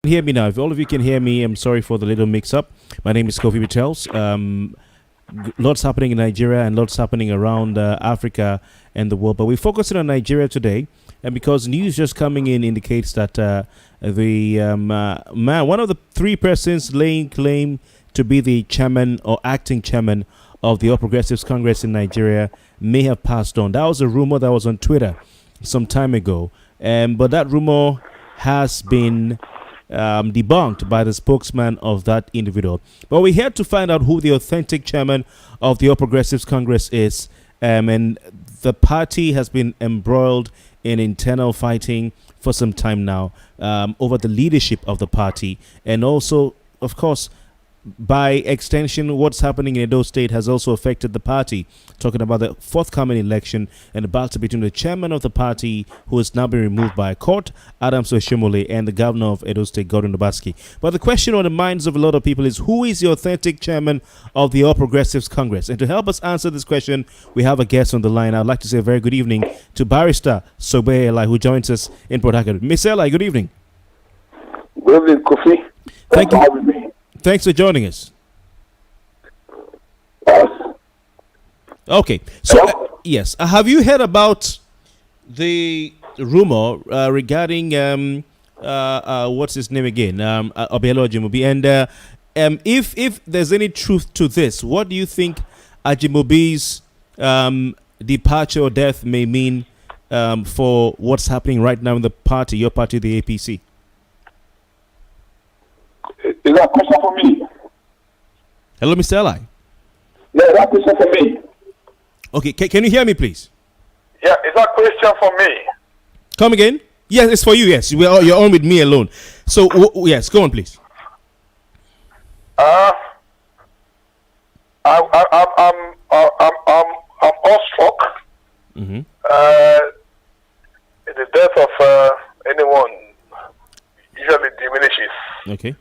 Hear me now. If all of you can hear me, I'm sorry for the little mix-up. My name is Kofi Bartels. Lots happening in Nigeria and lots happening around Africa and the world. But we're focusing on Nigeria today, and because news just coming in indicates that one of the three persons laying claim to be the chairman or acting chairman of the All Progressives Congress in Nigeria may have passed on. That was a rumor that was on Twitter some time ago, but that rumor has been debunked by the spokesman of that individual. But we're here to find out who the authentic chairman of the All Progressives Congress is, and the party has been embroiled in internal fighting for some time now over the leadership of the party, and also, of course, by extension, what's happening in Edo State has also affected the party. Talking about the forthcoming election and the battle between the chairman of the party, who has now been removed by a court, Adams Oshomole, and the governor of Edo State, Gordon Obaski. But the question on the minds of a lot of people is, who is the authentic chairman of the All Progressives Congress? And to help us answer this question, we have a guest on the line. I'd like to say a very good evening to Barrister Sogbeye Eli, who joins us in Port Harcourt. Miss Eli, good evening. Good evening, Kofi. Thank you. Thanks for joining us. Okay. So, Hello? yes. Have you heard about the rumor regarding what's his name again? Abiola Ajimobi. And if there's any truth to this, what do you think Ajimobi's departure or death may mean for what's happening right now in the party, your party, the APC? Is that a question for me? Hello, Mr. Eli. Yeah, that question for me. Okay, can you hear me, please? Yeah, is that question for me? Come again? Yes, it's for you. Yes, you're on with me alone. So yes, go on, please. I'm awestruck. Mm-hmm. The death of anyone usually diminishes Okay.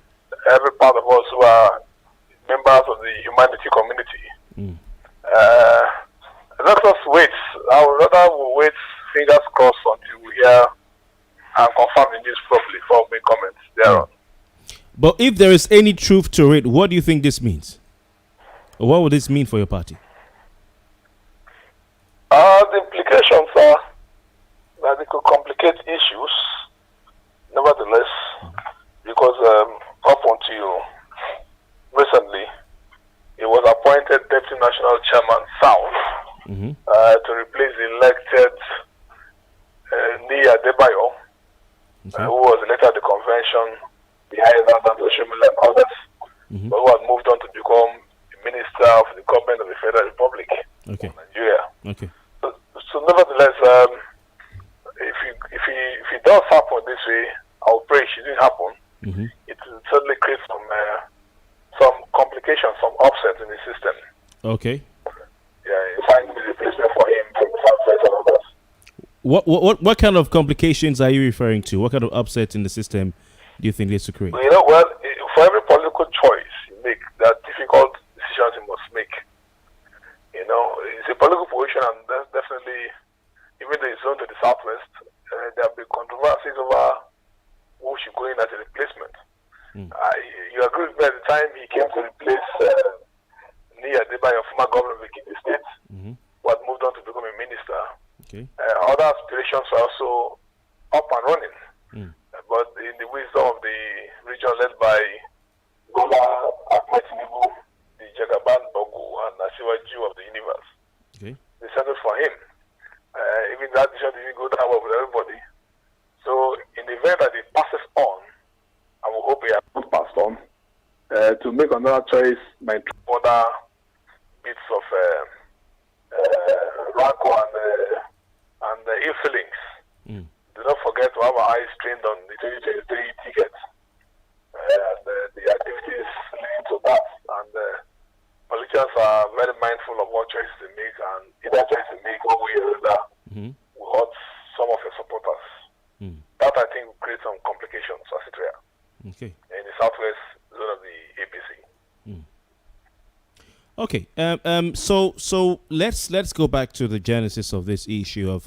every part of us who are members of the humanity community. Mm. Let us wait. I would rather wait, fingers crossed, until we hear and confirm the news properly before we make comments thereon. But if there is any truth to it, what do you think this means? Or what would this mean for your party? The implications are that it could complicate issues, nevertheless, because up until recently, he was appointed Deputy National Chairman South to replace the elected Nia Debayo, who was elected at the convention behind that and others, but who had moved on to become the Minister of the Government of the Federal Republic of Nigeria. Okay. So nevertheless, if it does happen this way, I'll pray it shouldn't happen. It will certainly create some complications, some upsets in the system. Okay. Yeah, finding a replacement for him from Southwest and others. What kind of complications are you referring to? What kind of upset in the system do you think this will create? Well, for every political choice you make, there are difficult decisions you must make. It's a political position, and that's definitely, even though it's zone to the Southwest, there have been controversies over who should go in as a replacement. You agree with me at the time he came to replace Nia Debayo, former governor of the State, who had moved on to become a minister. Okay. Other aspirations were also up and running. But in the wisdom of the region led by Governor Akmetinubu, the Jagaban Bogu, and Nasiwa Jew of the universe, they settled for him. Even that decision didn't go down well with everybody. So in the event that it passes on, I will hope he has passed on, to make another choice might other bits of rancor and ill feelings. Do not forget to have our eyes trained on the 2023 tickets and the activities leading to that. And politicians are very mindful of what choices they make, and either choice they make one way or another will hurt some of your supporters. That, I think, will create some complications as it were in the southwest zone of the APC. Okay. So let's go back to the genesis of this issue of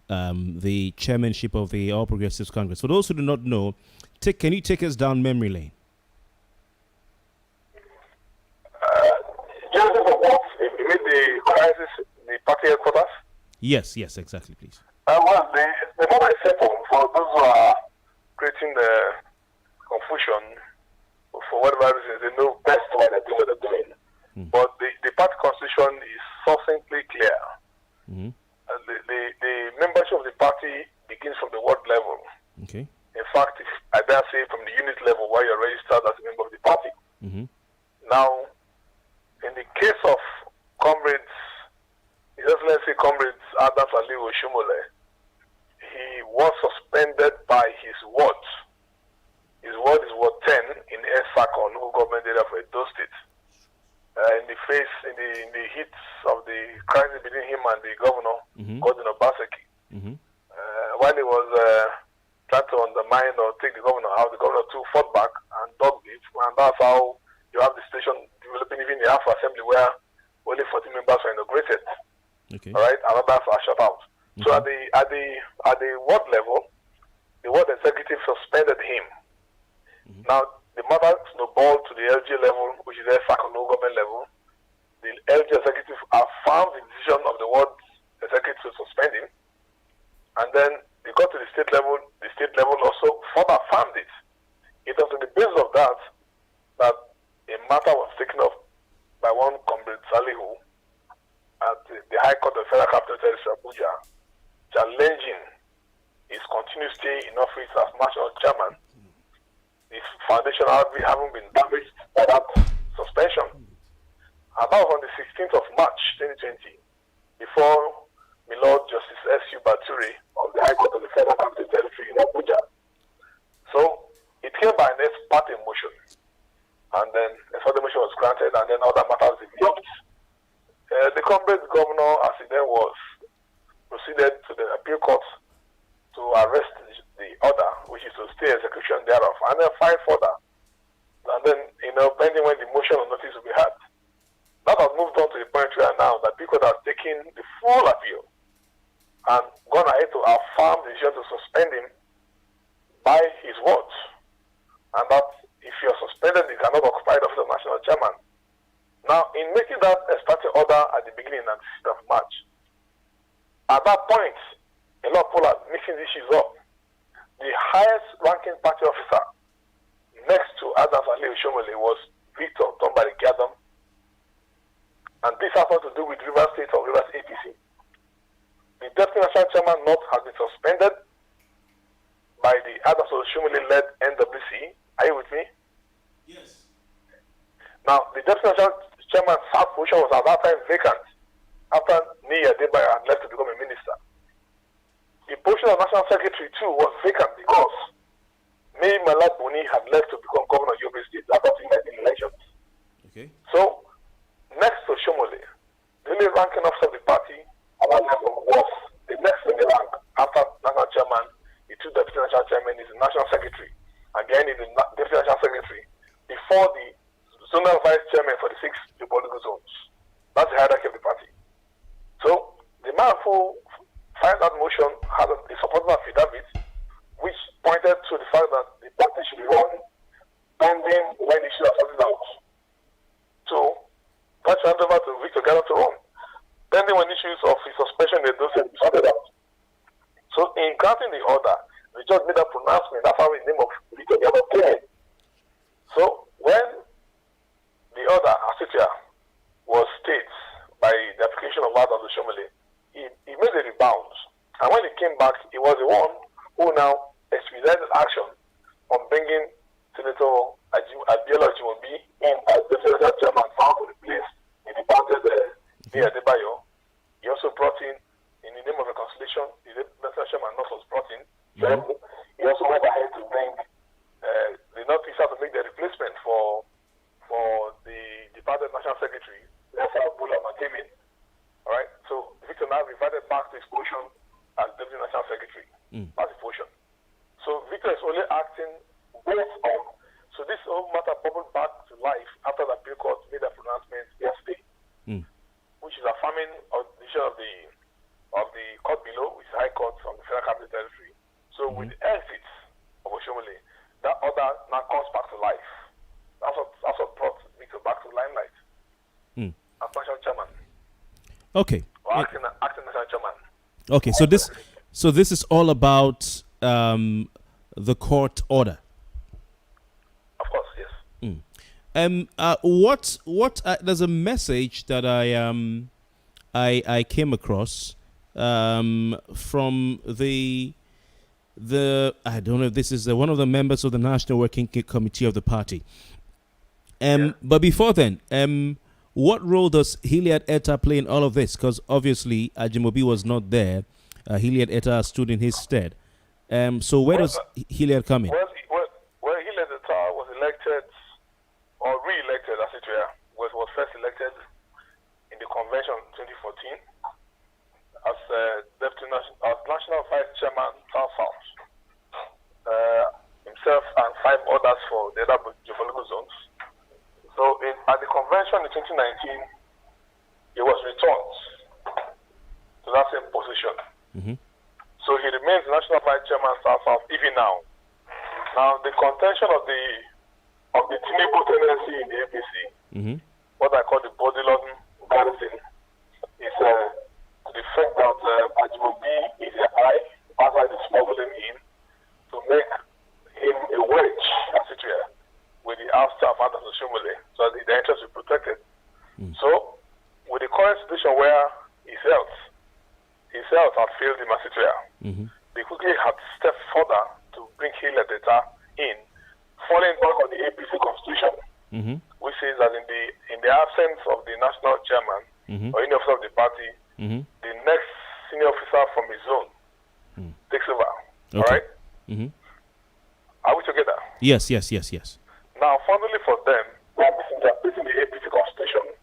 the chairmanship of the All Progressives Congress. For those who do not know, can you take us down memory lane? Genesis of what? You mean the crisis, the party headquarters? Yes, exactly, please. Well, the moment is simple. For those who are creating the confusion, for whatever reasons, they know best why they're doing what they're doing. But the party constitution is succinctly clear. The membership of the party begins from the ward level. Okay. In fact, if I dare say from the unit level where you're registered as a member of the party. Now, in the case of comrades, His Excellency Comrades Adams Ali Oshomole, he was suspended by his ward. His ward is Ward 10 in Esakon, local government area for Edo State. In the heat of the crisis between him and the governor, Gordon Obaseki, while he was trying to undermine or take the governor out, the governor too fought back and dogged it, and that's how you have the station developing even the Alpha Assembly where only 40 members were inaugurated. All right, and others are shut out. So at the ward level, the ward executive suspended him. Now the matter snowballed to the LG level, which is the second local government level. The LG executive affirmed the state level also further affirmed it. It was on the basis of that a matter was taken up by one comrade Salihu at the High Court of Federal Capital Territory, Abuja, challenging his continued stay in office as national chairman. His foundation having been damaged by that suspension. And that was on the 16th of March 2020, before my Lord Justice S.U. Baturi of the High Court of the Federal Capital Territory in Abuja. So it came by an ex-parte motion, and then a further motion was granted, and then other matters developed. The comrade governor, as he then was, proceeded to the appeal court to arrest the order, which is to stay execution thereof, and then file further. And then, pending when the motion of notice will be had. That has moved on to the point where now that people have taken the full appeal and gone ahead to affirm the decision to suspend him by his words. And that if you are suspended, you cannot occupy the office of national chairman. Now, in making that starting order at the beginning of the 6th of March, at that point, a lot of people are mixing these issues up. The highest ranking party officer next to Adams Ali Oshomole was Victor Tombari Gadam. And this has nothing to do with Rivers State or Rivers APC. The Deputy National Chairman North has been suspended by the Adams Oshomole-led NWC. Are you with me? Yes. Now, the Deputy National Chairman South position was at that time vacant after Niya Debaya had left to become a minister. The position of National Secretary too was vacant because May Malabuni had left to become governor of Yobe State after the elections. Okay. So, next to Shomole, the only ranking officer of the party at that level was the next in the rank after National Chairman. The two Deputy National Chairman is the National Secretary, and behind it the Deputy National Secretary, before the Zonal Vice Chairman for the 6 geopolitical zones. That's the hierarchy of the party. So, the man who filed that motion had a supporting affidavit which pointed to the fact that the party should be run pending when the issue are sorted out. So, that's handed over to Victor Gano to run. Pending when issues of his suspension and those things sorted out. So, in granting the order, the judge made a pronouncement. That's how the name of Victor Gano came. So, when the order, Asitia, was stayed by the application of Lada Shomole, he made a rebound. And when he came back, he was the one who now expedited action on bringing Senator Abiola Ajimobi in as the federal chairman found to replace the departed Niya Debayo. He also brought in the name of reconciliation, the national chairman was brought in. Mm-hmm. He also went ahead to bring the Northeast to make the replacement for the departed national secretary, Abiola Ajimobi. All right, so Victor now reverted back to his position as deputy national secretary. That's the position. So Victor is only acting based on. So this whole matter bubbled back to life after the appeal court made a pronouncement yesterday, which is affirming the decision of the court below, which is High Court from the Federal Capital Territory. So with the exit of Oshomole, that order now comes back to life. That's what brought Victor back to limelight as national chairman. Okay. Or acting national chairman. Okay, so this is all about the court order. Of course, yes. There's a message that I came across from the I don't know if this is one of the members of the National Working Committee of the party. But before then, what role does Hilliard Etta play in all of this? Because obviously Ajimobi was not there. Hilliard Etta stood in his stead. So where does Hilliard come in? Well, Hilliard Etta was elected, or re-elected as it were, was first elected in the convention in 2014 as National Vice Chairman South. Himself and 5 others for the other geopolitical zones. So at the convention in 2019, he was returned to that same position. So he remains National Vice Chairman South even now. Now the contention of the Tinubu tendency in the APC, what I call the body loading garrison, is to the fact that Ajimobi is a ally outside the smuggling in to make him a wedge, as it were, with the ouster of Anderson Shumule, so that the interests will be protected. So, with the current situation where his health had failed him, as it were, they quickly had stepped further to bring Hilliard data in, falling back on the APC constitution, which says that in the absence of the national chairman or any officer of the party, the next senior officer from his zone takes over. Okay. All right? Are we together? Yes. Now, fortunately for them, they are missing the APC constitution.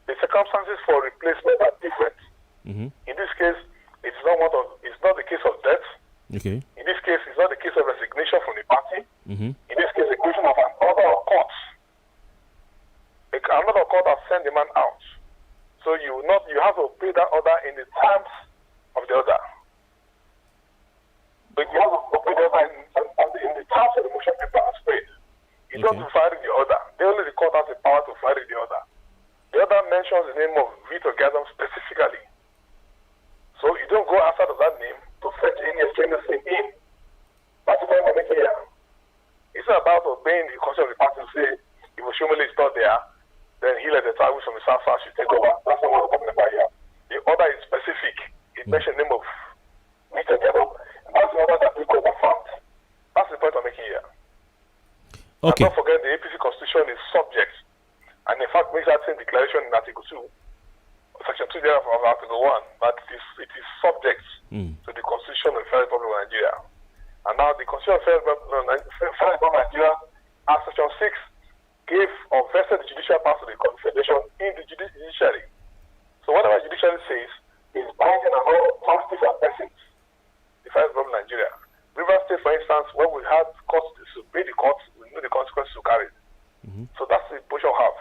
The circumstances for replacement are different. In this case, it's not the case of death. Okay. In this case, it's not the case of resignation from the party. In this case, the question of an order of court. Another court has sent the man out. So you have to obey that order in the terms of the order. But you have to obey the order in the terms of the motion paper as made. You don't have to violate the order. Only the court has the power to violate the order. The order mentions the name of Vito Gadam specifically. So you don't go outside of that name to fetch any extraneous name in. That's the point I'm making here. It's not about obeying the constitution of the party to say, if Oshomole is not there, then he let the time from the South should take over. That's not what we're talking about here. The order is specific. It mentions the name of Vito Gadam. That's the order that we go found. That's the point I'm making here. Okay. And don't forget the APC constitution is subject, and in fact makes that same declaration in Article 2, Section 2 of Article 1, that it is subject to the Constitution of the Federal Republic of Nigeria. And now the Constitution of the Federal Republic of Nigeria, as Section 6, gave or vested the judicial powers to the Confederation in the judiciary. So whatever the judiciary says is binding on all authorities and persons, the Federal Republic of Nigeria. River State, for instance, when we had courts to disobey the courts, we knew the consequences to carry. So that's the position we have.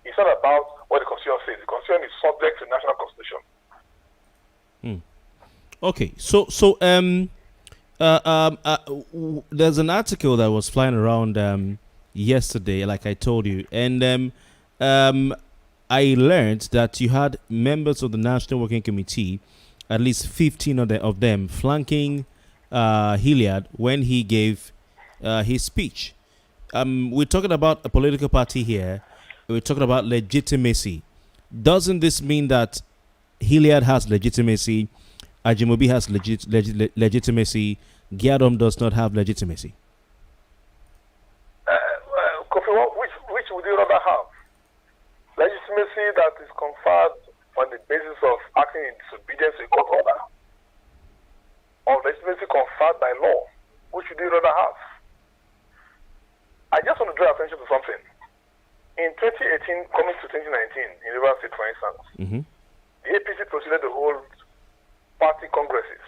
It's not about what the Constitution says. The Constitution is subject to the national Constitution. Okay, so there's an article that was flying around yesterday, like I told you, and I learned that you had members of the National Working Committee, at least 15 of them, flanking Hilliard when he gave his speech. We're talking about a political party here. We're talking about legitimacy. Doesn't this mean that Hilliard has legitimacy, Ajimobi has legitimacy, Gyadom does not have legitimacy? Kofi, which would you rather have? Legitimacy that is conferred on the basis of acting in disobedience to a court order, or legitimacy conferred by law? Which would you rather have? I just want to draw attention to something. In 2018, coming to 2019, in River State, for instance, the APC proceeded to hold party congresses,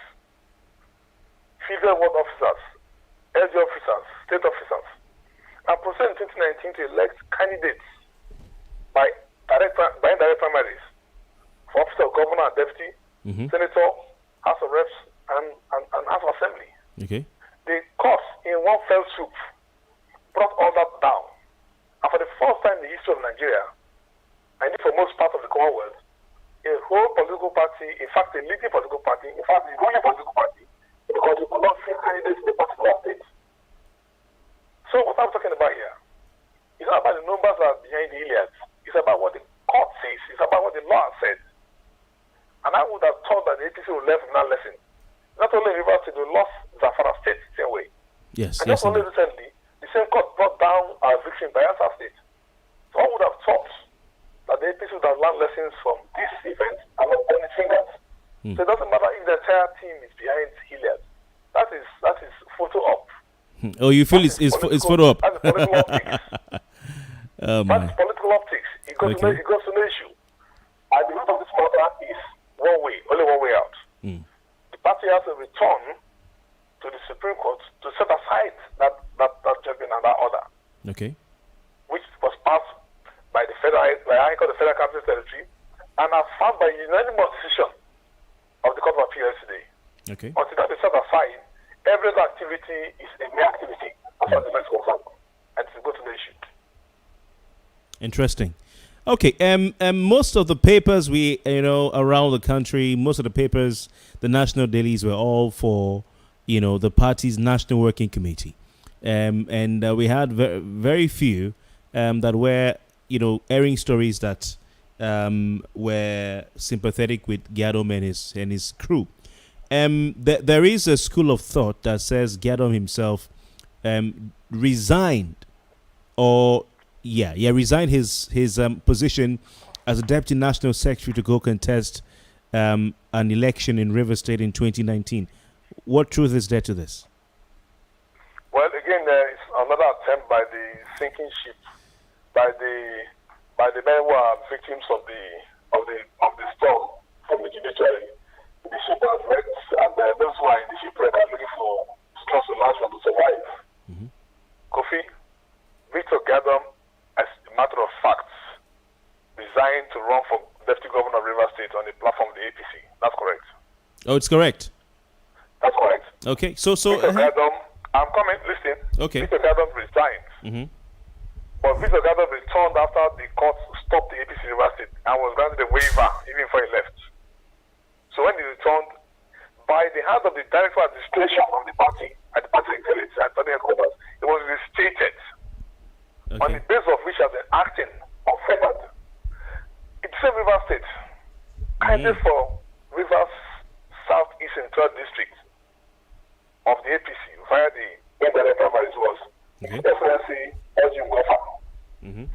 female ward officers, LG officers, state officers, and proceeded in 2019 to elect candidates by indirect primaries for office of governor and deputy, senator, House of Reps, and House of Assembly. Okay. The courts, in one fell swoop, brought all that down. And for the first time in the history of Nigeria, and for most parts of the Commonwealth, a whole political party, in fact a leading political party, in fact the ruling political party, because you could not field candidates in the particular state. So what I'm talking about here, it's not about the numbers that are behind the Iliads. It's about what the court says. It's about what the law has said. And I would have thought that the APC would learn from that lesson. Not only in Rivers State, we lost Zamfara State the same way. Yes, and yes. just only recently, the same court brought down our victory in Bayelsa State. So I would have thought that the APC would have learned lessons from this event and not pointing fingers. So it doesn't matter if the entire team is behind Hilliard. That is photo op. Oh, you feel it's photo op? That's political optics. That's political optics. It goes to no issue. And the root of this matter is one way, only one way out. The party has to return to the Supreme Court to set aside that judgment and that order. Okay. Which was passed by the High Court of the Federal Capital Territory and affirmed by unanimous decision of the Court of Appeal yesterday. Okay. Until that is set aside, every other activity is a mere activity as far as the defense concerned, and to go to the issue. Interesting. Okay. Most of the papers around the country, most of the papers, the national dailies were all for the party's national working committee. And we had very few that were, airing stories that were sympathetic with Giadom and his crew. There is a school of thought that says Giadom himself resigned his position as a deputy national secretary to go contest an election in Rivers State in 2019. What truth is there to this? Well, again, it's another attempt by the sinking ship, by the men who are victims of the storm from the judiciary. The ship has wrecked, and those who are in the shipwreck are looking for straws to latch on to survive. Mm-hmm. Kofi, Victor Giadom, as a matter of fact, resigned to run for deputy governor of Rivers State on the platform of the APC. That's correct. Oh, it's correct. That's correct. Okay, so Victor Giadom, I'm coming. Listen. Okay. Victor Giadom resigned. Mm-hmm. But Victor Giadom returned after the court stopped the APC Rivers State and was granted a waiver even before he left. So when he returned, by the hand of the director of administration of the party at the party headquarters, it was restated on the basis of which has been acting unfettered. It's a Rivers State, candidate for Rivers Southeast and 3rd District of the APC via the indirect primaries was Excellency Ajimobi,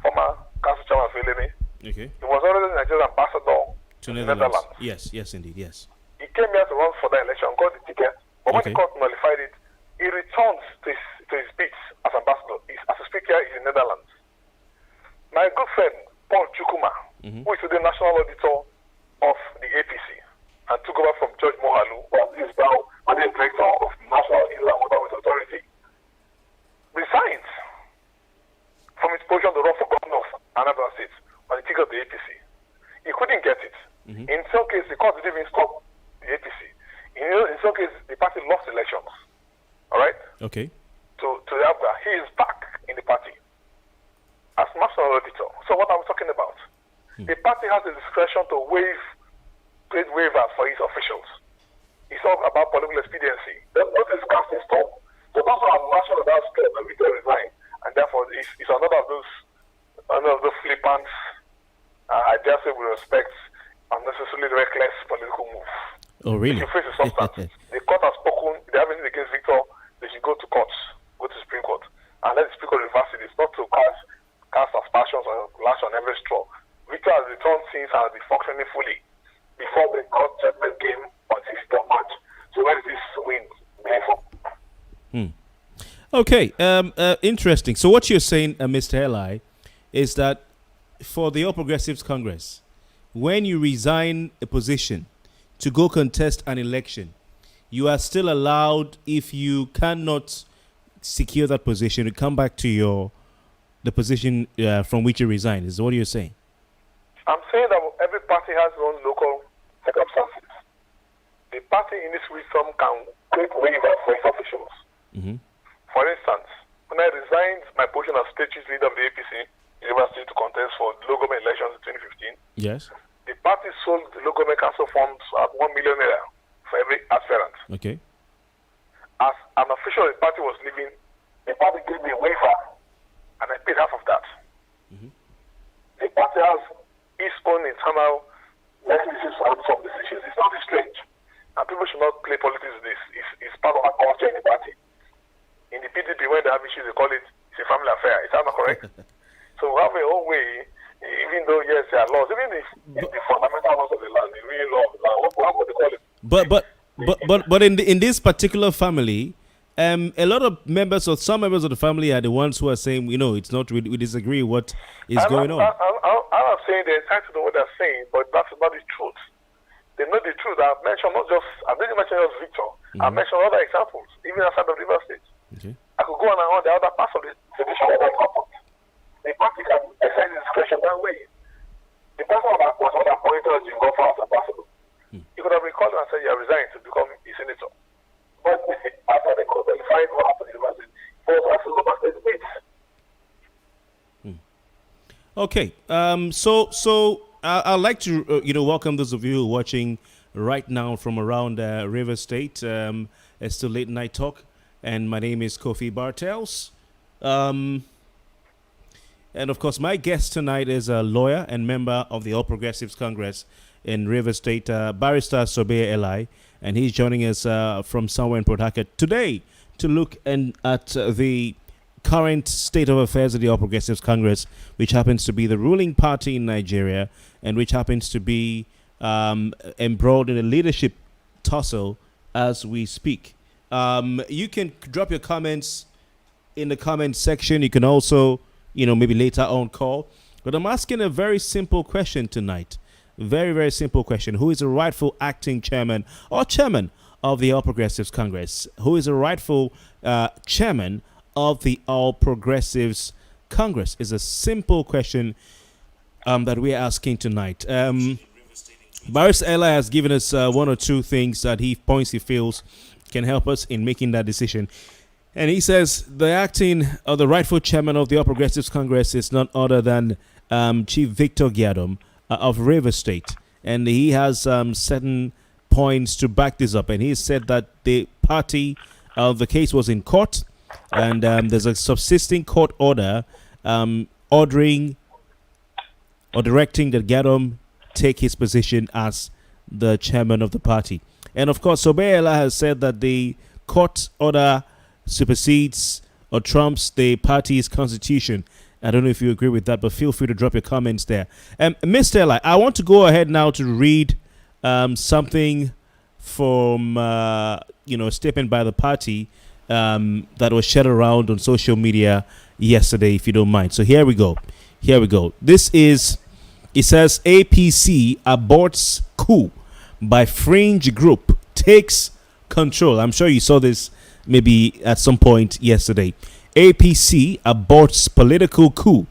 former council chairman of Eleni. Okay. He was already Nigerian ambassador to the Netherlands. Yes, indeed, yes. He came here to run for the election, got the ticket, but when the court nullified it, he returns to his beats as ambassador. As a speaker in the Netherlands. My good friend, Paul Chukuma, who is the national auditor of the APC, and took over from George Mohalu, who is now the director of the National Inland Waterways Authority, resigns from his position to run for governor of Anambra State on the ticket of the APC. He couldn't get it. In some cases, the court didn't even stop the APC. In some cases, the party lost elections. All right? Okay. To the Abga. He is back in the party as national auditor. So what are we talking about? The party has the discretion to create waivers for its officials. It's all about political expediency. Not this casting stone. So those who are national about scared that Victor resign, and therefore it's another of those flippant, I dare say with respect, unnecessarily reckless political move. Oh, really? If you face the substance, the court has spoken, they have anything against Victor, they should go to courts, go to Supreme Court, and let the Supreme Court reverse it. It's not to cast aspersions or lash on every straw. Victor has returned since and has been functioning fully before the court judgment came on 6th of March. So where is this win from? Okay, interesting. So what you're saying, Mr. Eli, is that for the All Progressives Congress, when you resign a position to go contest an election, you are still allowed, if you cannot secure that position, to come back to the position from which you resigned. Is what you're saying? I'm saying that every party has its own local circumstances. The party in this wisdom can create waivers for its officials. For instance, when I resigned my position as state chief leader of the APC in Rivers State to contest for the local government elections in 2015, yes, the party sold the local government council funds at 1 million naira for every aspirant. Okay. As an official the party was leaving, the party gave me a waiver, and I paid half of that. The party has its own internal mechanisms for some decisions. It's not strange, and people should not play politics with this. It's part of our culture in the party. In the PDP, when they have issues, they call it it's a family affair. Is that not correct? So we have our own way, even though, yes, there are laws, even if the fundamental laws of the land, the real law of the land, what would they call it? But in this particular family, a lot of some members of the family are the ones who are saying, it's not. We disagree what is going on. I'm not saying they're entitled to know what they're saying, but that's not the truth. They know the truth. I didn't mention just Victor. I mentioned other examples, even outside of Rivers State. Okay. I could go on and on the other parts of the situation that happened. The party can exercise discretion that way. The person was not appointed as Jingo as ambassador. He could have recalled and said, "You resigned to become a senator." But after the court verified what happened in the university, he was asked to go back to his base. Okay. So I'd like to welcome those of you who are watching right now from around River State. It's still Late Night Talk, and my name is Kofi Bartels. And of course, my guest tonight is a lawyer and member of the All Progressives Congress in Rivers State, Barrister Sogbeye Eli, and he's joining us from somewhere in Port Harcourt today to look at the current state of affairs of the All Progressives Congress, which happens to be the ruling party in Nigeria and which happens to be embroiled in a leadership tussle as we speak. You can drop your comments in the comment section. You can also, maybe later on call. But I'm asking a very simple question tonight. Very, very simple question. Who is the rightful acting chairman or chairman of the All Progressives Congress? Who is the rightful chairman of the All Progressives Congress? Is a simple question that we're asking tonight. Barrister Eli has given us one or two things that he feels can help us in making that decision. And he says the acting or the rightful chairman of the All Progressives Congress is none other than Chief Victor Giadom of Rivers State. And he has certain points to back this up. And he said that the party, the case was in court, and there's a subsisting court order ordering or directing that Giadom take his position as the chairman of the party. And of course, Sogbeye Eli has said that the court order supersedes or trumps the party's constitution. I don't know if you agree with that, but feel free to drop your comments there. Mr. Eli, I want to go ahead now to read something from a statement by the party that was shared around on social media yesterday, if you don't mind. So here we go. It says APC aborts coup by fringe group, takes control. I'm sure you saw this maybe at some point yesterday. APC aborts political coup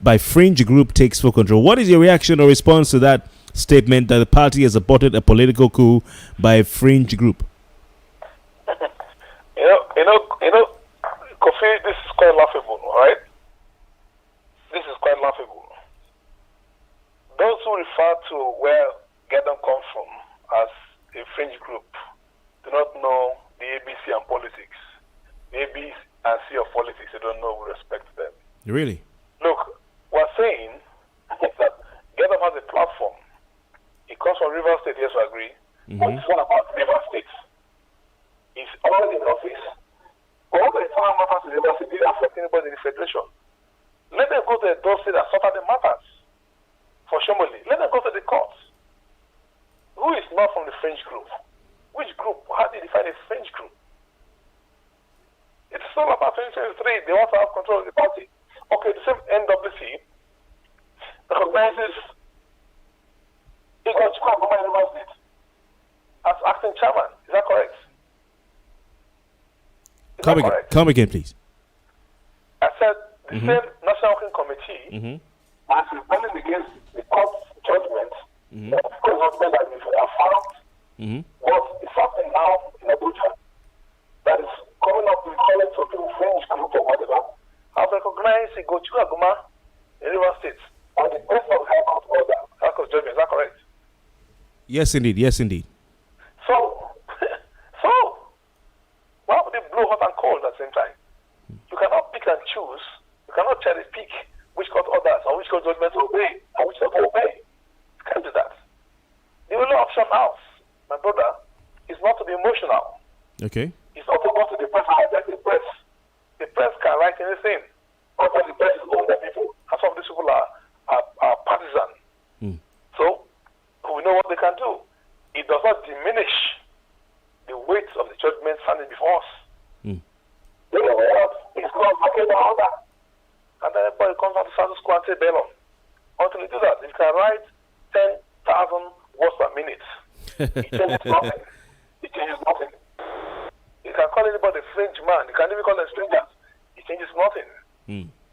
by fringe group, takes full control. What is your reaction or response to that statement that the party has aborted a political coup by a fringe group? Kofi, this is quite laughable, right? This is quite laughable. Those who refer to where Giadom comes from as a fringe group do not know the ABC and politics. The ABC and C of politics, they don't know with respect to them. Really? Look, we're saying is that Giadom has a platform. He comes from Rivers State, yes, I agree. But it's one about Rivers State. He's already in office. All the internal matters in Rivers State didn't affect anybody in the federation. Let them go to the door state and sort out the matters. For Shomoli, let them go to the courts. Who is not from the fringe group? Which group? How do you define a fringe group? It's all about 2023. They want to have control of the party. Okay, the same NWC recognizes Igor Chukwuma University as acting chairman. Is that correct? Come again, please. I said the same National Working Committee as rebelling against the court judgment, the court judgment that we have found what is happening now in Abuja, that is coming up with calling for people fringe group or whatever, have recognized Igochukwu Aguma in Rivers State on the basis of High Court order, High Court judgment. Is that correct? Yes, indeed. So, why would they blow hot and cold at the same time? You cannot pick and choose. You cannot cherry pick which court orders or which court judgment to obey and which not to obey. You can't do that. The only option now, my brother, is not to be emotional. Okay. It's not to go to the press and hijack the press. The press can write anything. Because the press is owned by people. And some of these people are partisan. So, we know what they can do. It does not diminish the weight of the judgment standing before us. You know what? It's called market order. And then everybody comes out to South Square and say, Bellum. Until you do that, you can write 10,000 words per minute. It changes nothing. You can call anybody a fringe man. You can even call them strangers. It changes nothing.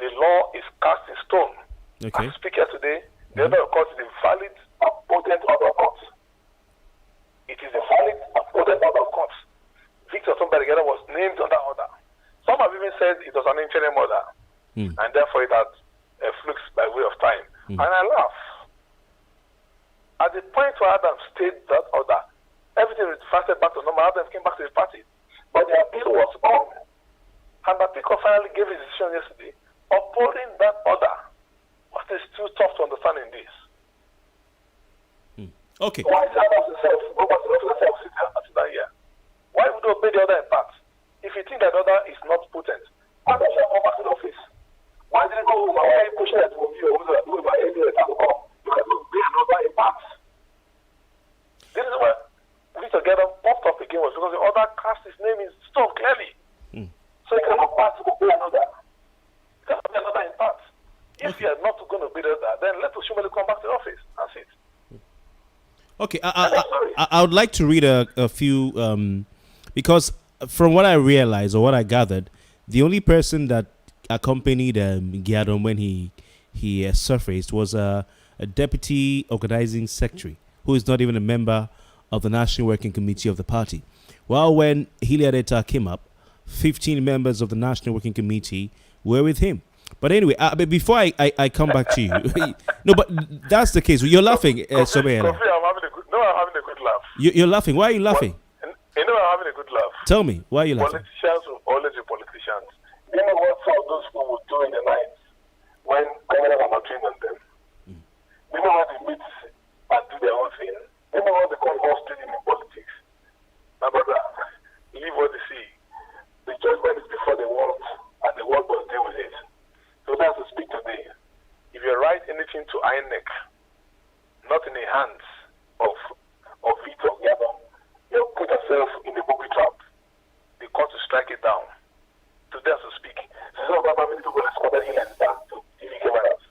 The law is cast in stone. Okay. As speaker today, the order of court is a valid and potent order of court. It is a valid and potent order of court. Victor Sogbeye Eli was named on that order. Some have even said it was an interim order. And therefore it had flux by way of time. And I laugh. At the point where Adam stayed that order, everything reverted back to normal. Adam came back to the party. But the appeal was on. And the appeal finally gave his decision yesterday. Upholding that order. What is too tough to understand in this? Okay. Why is that himself? Go back to the officer sit down here. Why would you obey the order in part? If you think that order is not potent, why don't you come back to the office? Why didn't you go home? Why are you pushing it to you? Because you obey an order in part. This is where we together popped up again was because the order cast his name in stone clearly. So you cannot pass to obey another. You cannot obey another in part. If you are not going to obey the order, then let Oshimole come back to the office. That's it. Okay, I would like to read a few, because from what I realized or what I gathered, the only person that accompanied Gyadon when he surfaced was a deputy organizing secretary who is not even a member of the National Working Committee of the party. While when Hilliard Etta came up, 15 members of the National Working Committee were with him. But anyway, but before I come back to you, no, but that's the case. You're laughing, Sogbeye Eli. I'm having a good laugh. You're laughing. Why are you laughing? You know, I'm having a good laugh. Tell me, why are you laughing? Politicians will always be politicians. You know what some of those people would do in the night when governors are not trained on them? You know what they meet and do their own thing? You know what they call horse trading in politics? My brother, leave what they see. The judgment is before the world, and the world must deal with it. So that's to speak today. If you write anything to INEC, not in the hands of Vito Gyadon, you put yourself in the booby trap. The court to strike it down. Today as to speak. So about how many people responded in and down to TV cameras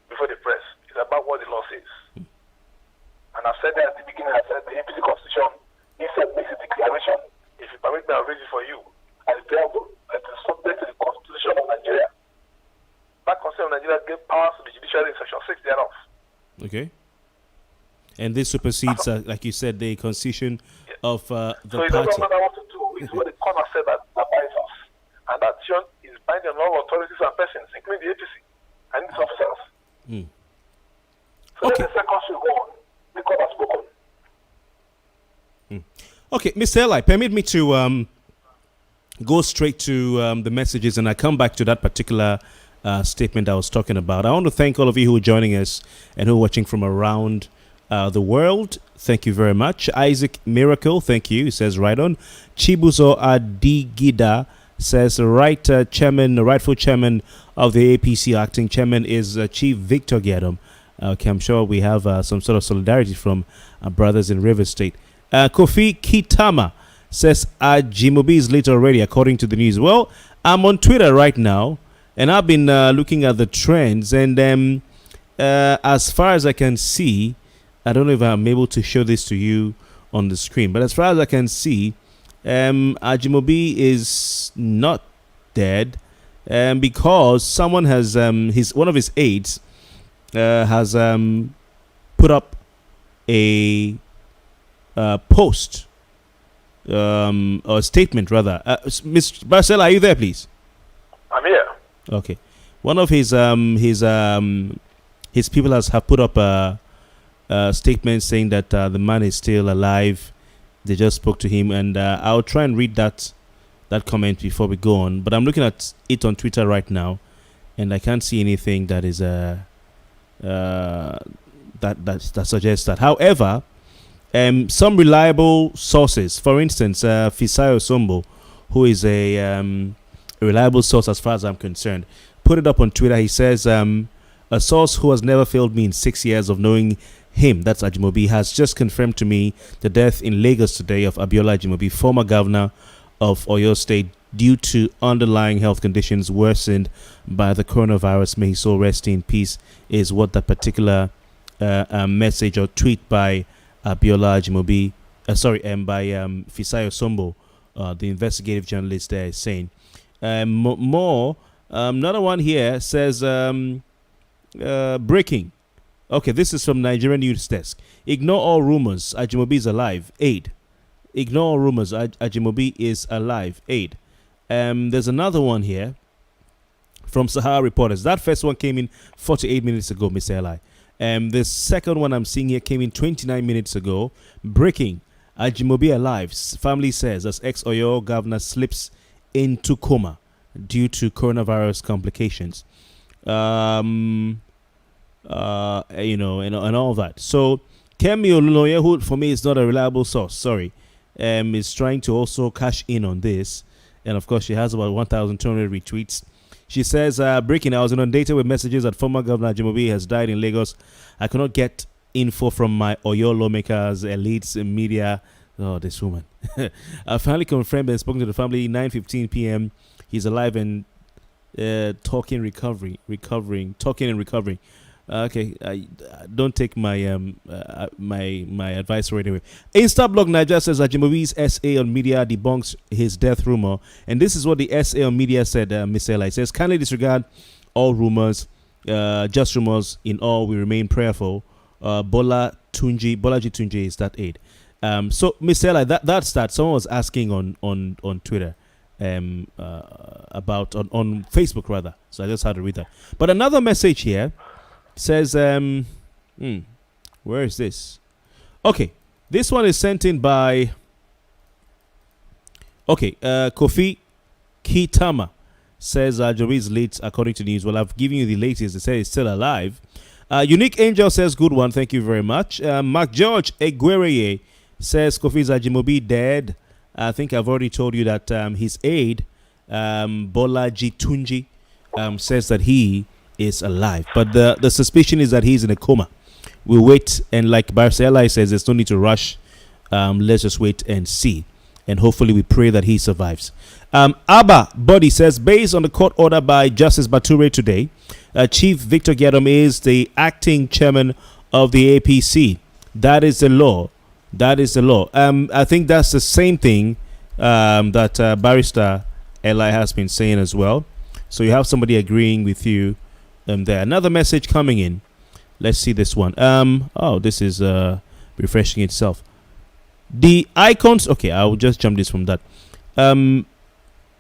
before the press. It's about what the law says. And I said that at the beginning, I said the APC constitution, he said makes a declaration. If you permit me, I'll read it for you. As preamble, it is subject to the Constitution of Nigeria. That Constitution of Nigeria gave powers to the judiciary in section 6 thereof. Okay. And this supersedes, like you said, the constitution of the so party. So what I want to do is what the corner said that binds us. And that action is binding on all authorities and persons, including the APC and its officers. So Okay. let the second should go on. The court has spoken. Okay, Mr. Eli, permit me to go straight to the messages, and I come back to that particular statement I was talking about. I want to thank all of you who are joining us and who are watching from around the world. Thank you very much. Isaac Miracle, thank you. He says right on. Chibuzo Adigida says rightful chairman of the APC, acting chairman is Chief Victor Gyadon. Okay, I'm sure we have some sort of solidarity from our brothers in River State. Kofi Kitama says Ajimobi is late already, according to the news. Well, I'm on Twitter right now, and I've been looking at the trends, and as far as I can see, I don't know if I'm able to show this to you on the screen, but as far as I can see, Ajimobi is not dead, because someone has one of his aides has put up a post or statement rather. Mr. Bartels, are you there, please? I'm here. Okay. One of his people have put up a statement saying that the man is still alive. They just spoke to him, and I'll try and read that comment before we go on. But I'm looking at it on Twitter right now, and I can't see anything that is that suggests that. However, some reliable sources, for instance, Fisayo Sombo, who is a reliable source as far as I'm concerned, put it up on Twitter. He says, a source who has never failed me in 6 years of knowing him, that's Ajimobi, has just confirmed to me the death in Lagos today of Abiola Ajimobi, former governor of Oyo State, due to underlying health conditions worsened by the coronavirus. May his soul rest in peace, is what that particular message or tweet by Abiola Ajimobi, by Fisayo Sombo, the investigative journalist there, is saying. Another one here says, breaking. Okay, this is from Nigerian News Desk. Ignore all rumors. Ajimobi is alive. Aid. Ignore all rumors. Ajimobi is alive. Aid. There's another one here from Sahara Reporters. That first one came in 48 minutes ago, Mr. Eli. The second one I'm seeing here came in 29 minutes ago. Breaking. Ajimobi alive, family says, as ex-Oyo governor slips into coma due to coronavirus complications. And all that. So Kemi Oluloye, who for me is not a reliable source, sorry, is trying to also cash in on this. And of course, she has about 1,200 retweets. She says, breaking, I was inundated with messages that former Governor Ajimobi has died in Lagos. I could not get info from my Oyo lawmakers, elites, and media. Oh, this woman. I finally confirmed and spoken to the family 9:15 p.m. He's alive and talking and recovering. Okay, don't take my my advice right away. Instablog Niger says Ajimobi's SA on media debunks his death rumor, and this is what the SA on media said. Miss Eli says, kindly disregard all rumors, just rumors. In all, we remain prayerful. Bolaji Tunji is that aide. So Miss Eli, that's that. Someone was asking on Twitter. About on Facebook rather, so I just had to read that. But another message here says, where is this? Okay, this one is sent in by Kofi Kitama. Says Joey is late according to news. Well, I've given you the latest. They say he's still alive. Unique Angel says good one, thank you very much. Mark George Eguereye says Kofi's Ajimobi dead. I think I've already told you that his aide, Bolaji Tunji, says that he is alive. But the suspicion is that he's in a coma. We'll wait, and like Bartels Eli says, there's no need to rush. Let's just wait and see. And hopefully we pray that he survives. Abba Body says, based on the court order by Justice Bature today, Chief Victor Gedom is the acting chairman of the APC. That is the law. That is the law. I think that's the same thing that Barrister Eli has been saying as well. So you have somebody agreeing with you there. Another message coming in. Let's see this one. This is refreshing itself. The icons. Okay, I'll just jump this from that. Oh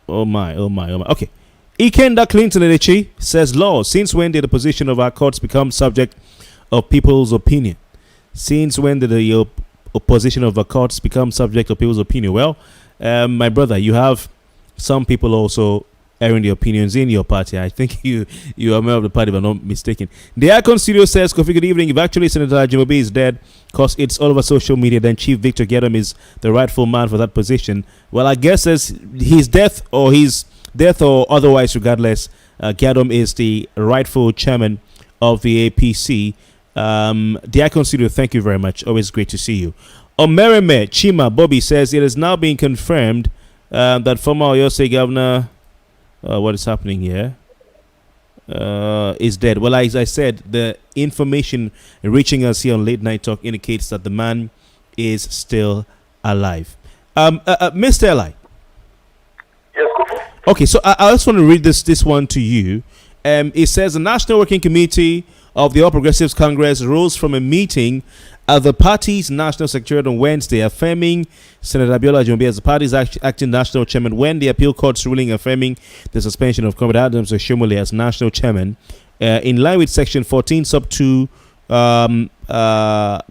my. Okay. Ikenda Clinton Edechi says, law, since when did the position of our courts become subject of people's opinion? Since when did the opposition of the courts become subject of people's opinion? Well, my brother, you have some people also airing the opinions in your party. I think you are a member of the party, if I'm not mistaken. The Icon Studio says, Kofi, good evening. If actually Senator Ajimobi is dead, because it's all over social media, then Chief Victor Gedom is the rightful man for that position. Well, I guess as his death or otherwise, regardless, Gedom is the rightful chairman of the APC. The Icon Studio, thank you very much. Always great to see you. Omereme Chima Bobby says it is now being confirmed that former Oyo State Governor, what is happening here, is dead. Well, as I said, the information reaching us here on Late Night Talk indicates that the man is still alive. Mr. Eli. Yes. Okay, so I just want to read this one to you. It says the National Working Committee of the All Progressives Congress rose from a meeting at the party's national secretariat on Wednesday, affirming Senator Abiola Ajimobi as the party's acting national chairman when the appeal court's ruling affirming the suspension of Comrade Adams Oshomole as national chairman, in line with Section 14, Sub 2, Paragraph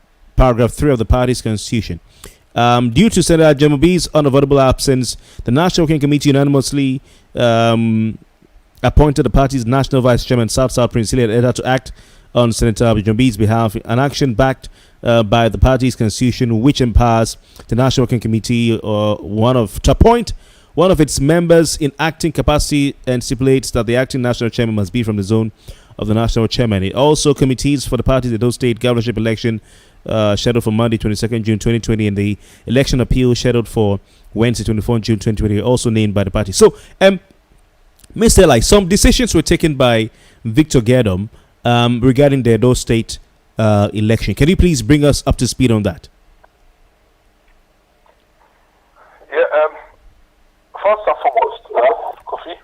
3 of the party's constitution. Due to Senator Ajimobi's unavoidable absence, the National Working Committee unanimously appointed the party's national vice chairman, South Prince Ilya, to act on Senator Ajimobi's behalf, an action backed by the party's constitution, which empowers the National Working Committee to appoint one of its members in acting capacity, and stipulates that the acting national chairman must be from the zone of the national chairman. It also committees for the party's Edo State governorship election scheduled for Monday, 22nd June 2020, and the election appeal scheduled for Wednesday, 24th June 2020, also named by the party. So, Mr. Eli, some decisions were taken by Victor Gedom regarding the Edo State election. Can you please bring us up to speed on that? Yeah. First and foremost, Kofi.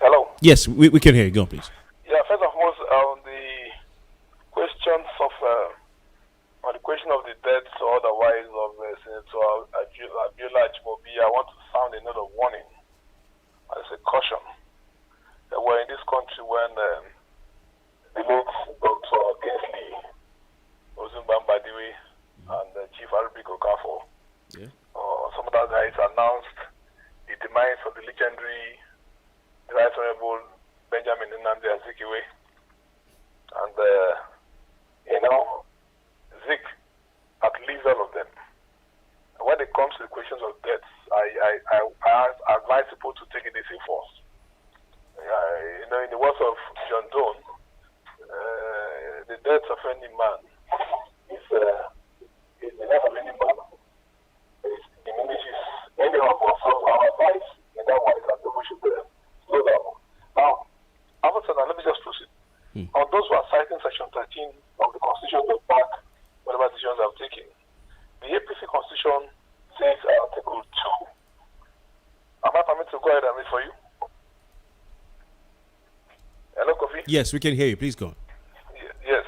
Hello. Yes, we can hear you. Go on, please. Yeah. First and foremost, on the questions on the question of the deaths or otherwise of Senator Abiola Ajimobi, I want to sound a note of warning as a caution that we're in this country when the late Dr. Kingsley Ozumbambadiwe and Chief Arabic Okafo the legendary Right Honorable Benjamin Nnamdi Azikiwe. And, Zik had least all of them. And when it comes to the questions of deaths, I advise people to take it easy first. In the words of John Donne, the death of any man is the death of any man. It diminishes any of us. Our advice in that one is that we should slow down. Now, after that, let me just proceed. On those who are citing Section 13 of the Constitution to back whatever decisions I've taken, the APC Constitution says Article 2. Am I permitted to go ahead and read for you? Hello, Kofi? Yes, we can hear you. Please go on. Yes.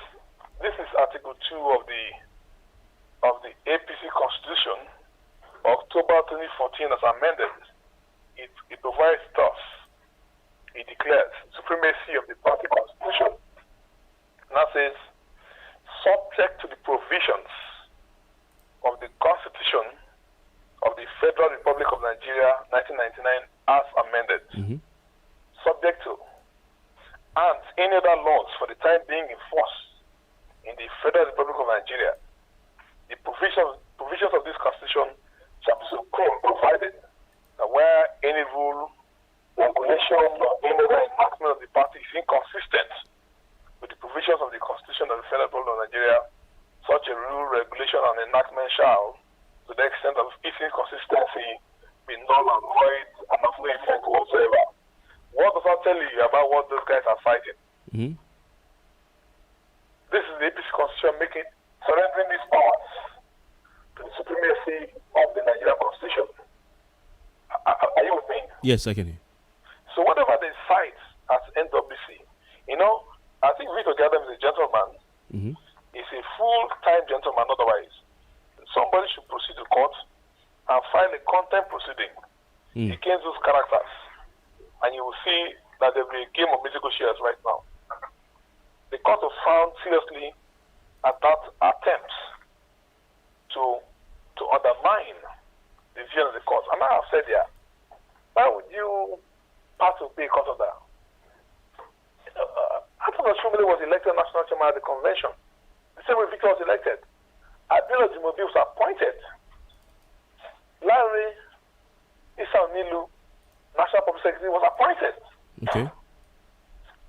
This is Article 2 of the APC Constitution, October 2014 as amended. It provides thus. It declares supremacy of the party constitution. Now says, subject to the provisions of the Constitution of the Federal Republic of Nigeria 1999 as amended. Subject to, and any other laws for the time being in force in the Federal Republic of Nigeria, the provisions of this Constitution shall be supreme, provided that where any rule, regulation, or any other enactment of the party is inconsistent with the provisions of the Constitution of the Federal Republic of Nigeria, such a rule, regulation, and enactment shall, to the extent of its inconsistency, be null and void and of no effect whatsoever. What does that tell you about what those guys are fighting? This is the APC Constitution surrendering these powers to the supremacy of the Nigerian Constitution. Are you with me? Yes, I can hear. So whatever they cite as NWC, I think Victor Gadam is a gentleman. He's a full-time gentleman otherwise. Somebody should proceed to court and file a contempt proceeding against those characters. And you will see that there will be a game of musical chairs right now. The court was found seriously at that attempt to undermine the view of the court. And I have said here, why would you pass to be a court of that? Abiola Ajimobi was elected national chairman at the convention. The same way Victor was elected. Abiola Ajimobi was appointed. Larry Isanilu, National Public Secretary, was appointed. Okay.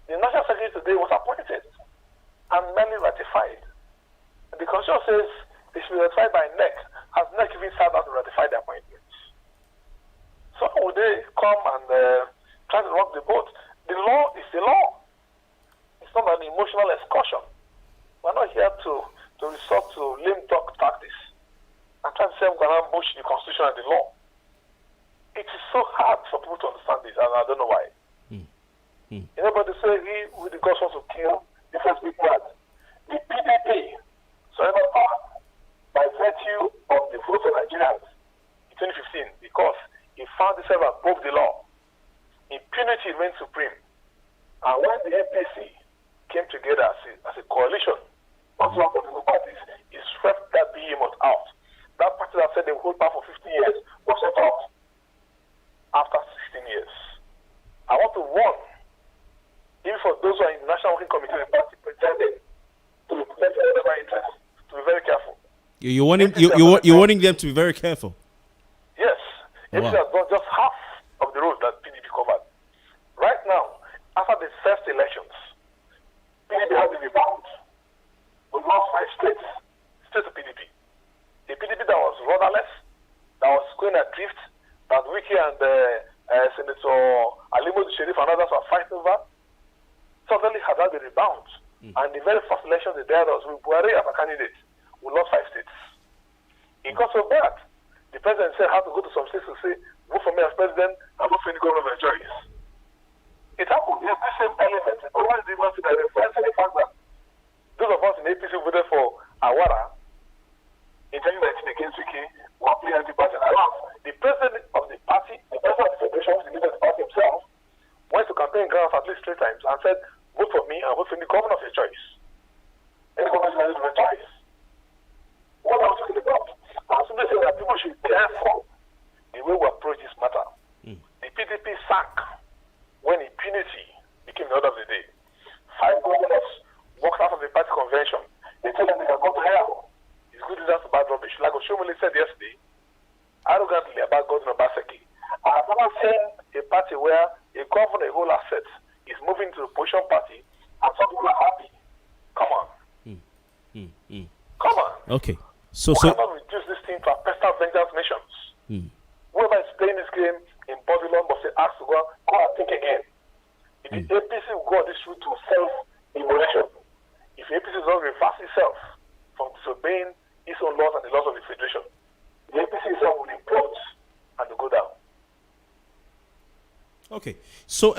The National Secretary today was appointed and merely ratified. The Constitution says it should be ratified by NEC, as NEC even sat down to ratify the appointments. So how would they come and try to rock the boat? The law is the law. It's not an emotional excursion. We're not here to resort to lame talk tactics and try to say we're going to ambush the Constitution and the law. It is so hard for people to understand this, and I don't know why. But they say he with the gods wants to kill the first big man. The PDP surrendered power by virtue of the votes of Nigerians in 2015 because he found himself above the law. Impunity reigned supreme. And when the APC came together as a coalition of two political parties, he swept that behemoth out. That party that said they would hold power for 15 years was set out after 16 years. I want to warn, even for those who are in the National Working Committee of the party pretending to represent their interests, to be very careful. You're warning them to be very careful. Yes. Oh, wow. APC has done just half of the road that PDP covered. Right now, after the first elections, PDP has a rebound. We lost 5 states to PDP. The PDP that was rudderless, that was going adrift, that Wiki and Senator Alimo Sherif and others were fighting over, suddenly had a rebound. And the very first election they did was with Buhari as a candidate. We lost 5 states. Because of that, the president said how to go to some states to say, vote for me as president and vote for any government of my choice. It happened. Yes, the same element. Always the even that reflects the fact that those of us in APC voted for Awara in 2019 against Wiki, one player anti-party. The president of the party, the president of the federation, the leader of the party himself, went to campaign grounds at least 3 times and said, vote for me and vote for the governor of your choice. Any government of your choice. What are we talking about? I was simply saying that people should be careful the way we approach this matter. The PDP sank when impunity became the order of the day. 5 governors walked out of the party convention. They tell them they can go to hell. It's good leaders to bad rubbish. Like Oshomole said yesterday, arrogantly about Godwin Obaseki. I have never seen a party where a governor, a whole asset, is moving to the opposition party and some people are happy. Come on. Come on. Okay. We cannot reduce this thing to a personal vengeance missions. Whoever is playing this game in Babylon must be asked to go and think again. If the APC will go on this route to self-immolation, if the APC does not reverse itself from disobeying its own laws and the laws of the Federation, the APC itself will implode and will go down. Okay. So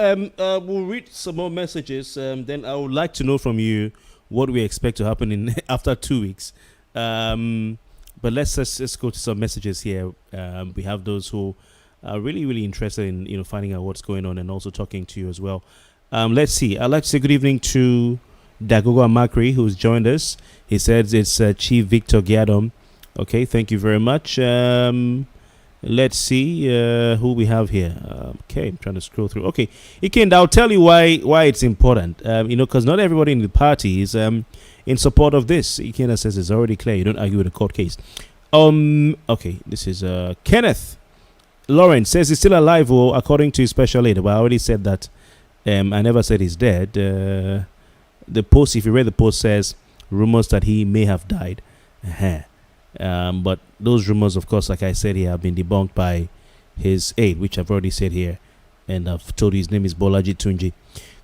we'll read some more messages. Then I would like to know from you what we expect to happen in after 2 weeks. But let's go to some messages here. We have those who are really interested in finding out what's going on and also talking to you as well. Let's see. I'd like to say good evening to Dagogo Amakri, who's joined us. He says it's Chief Victor Giadom. Okay, thank you very much. Let's see who we have here. Okay, I'm trying to scroll through. Okay, Ikend, I'll tell you why it's important. Because not everybody in the party is in support of this. Ikenda says it's already clear. You don't argue with a court case. Okay, this is Kenneth Lawrence says he's still alive, according to his special aid. But I already said that. I never said he's dead. The post, if you read the post, says rumors that he may have died. But those rumors, of course, like I said here, have been debunked by his aide, which I've already said here. And I've told you his name is Bolaji Tunji.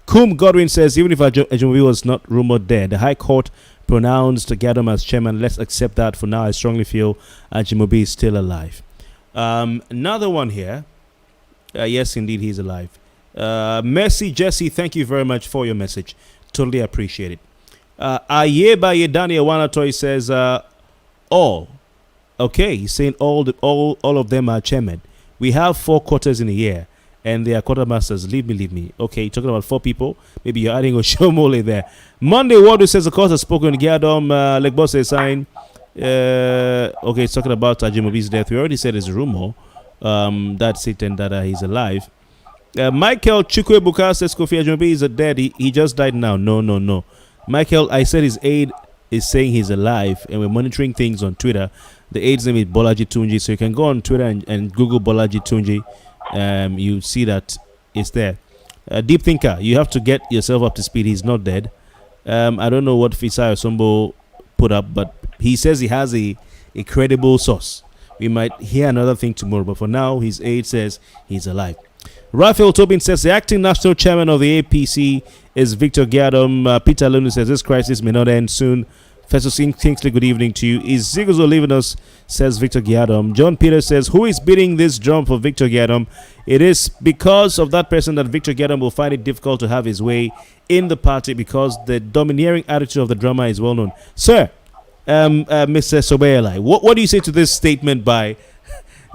Kum Godwin says, even if Ajimobi was not rumored dead, the High Court pronounced Giadom as chairman. Let's accept that for now. I strongly feel Ajimobi is still alive. Another one here. Yes, indeed, he's alive. Mercy Jesse, thank you very much for your message. Totally appreciate it. Ayeba Yedani Awanatoy says, all. Okay, he's saying all of them are chairmen. We have 4 quarters in a year, and they are quartermasters. Leave me. Okay, talking about 4 people. Maybe you're adding Oshomole there. Monday Wadu says, of course, has spoken. Giadom, Legbos says, sign. Okay, it's talking about Ajimobi's death. We already said it's a rumor. That's it, and that he's alive. Michael Chukwebuka says Kofi Ajimobi is dead. He just died now. No. Michael, I said his aide is saying he's alive, and we're monitoring things on Twitter. The aide's name is Bolaji Tunji, so you can go on Twitter and Google Bolaji Tunji. You see that it's there. Deep Thinker, you have to get yourself up to speed. He's not dead. I don't know what Fisai Osombo put up, but he says he has a credible source. We might hear another thing tomorrow, but for now, his aide says he's alive. Raphael Tobin says the acting national chairman of the APC is Victor Giadom. Peter Lunu says this crisis may not end soon. Festus Kingsley, good evening to you. Is Zigozo leaving us, says Victor Giadom. John Peter says, who is beating this drum for Victor Giadom? It is because of that person that Victor Giadom will find it difficult to have his way in the party because the domineering attitude of the drummer is well known. Sir, Mr. Sogbeye Eli, what do you say to this statement by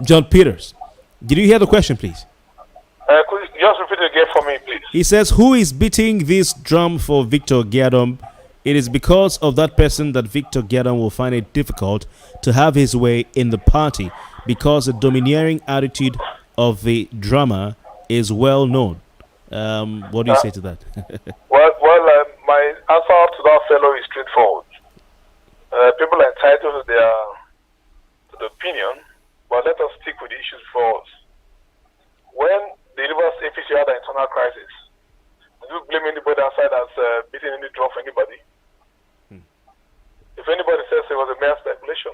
John Peters? Did you hear the question, please? Could you just repeat it again for me, please? He says, who is beating this drum for Victor Giadom? It is because of that person that Victor Giadom will find it difficult to have his way in the party because the domineering attitude of the drummer is well known. What do you say to that? My answer to that fellow is straightforward. People are entitled to the opinion, but let us stick with the issues for us. When the Rivers APC had an internal crisis, did you blame anybody outside as beating any drum for anybody? If anybody says it was a mere speculation,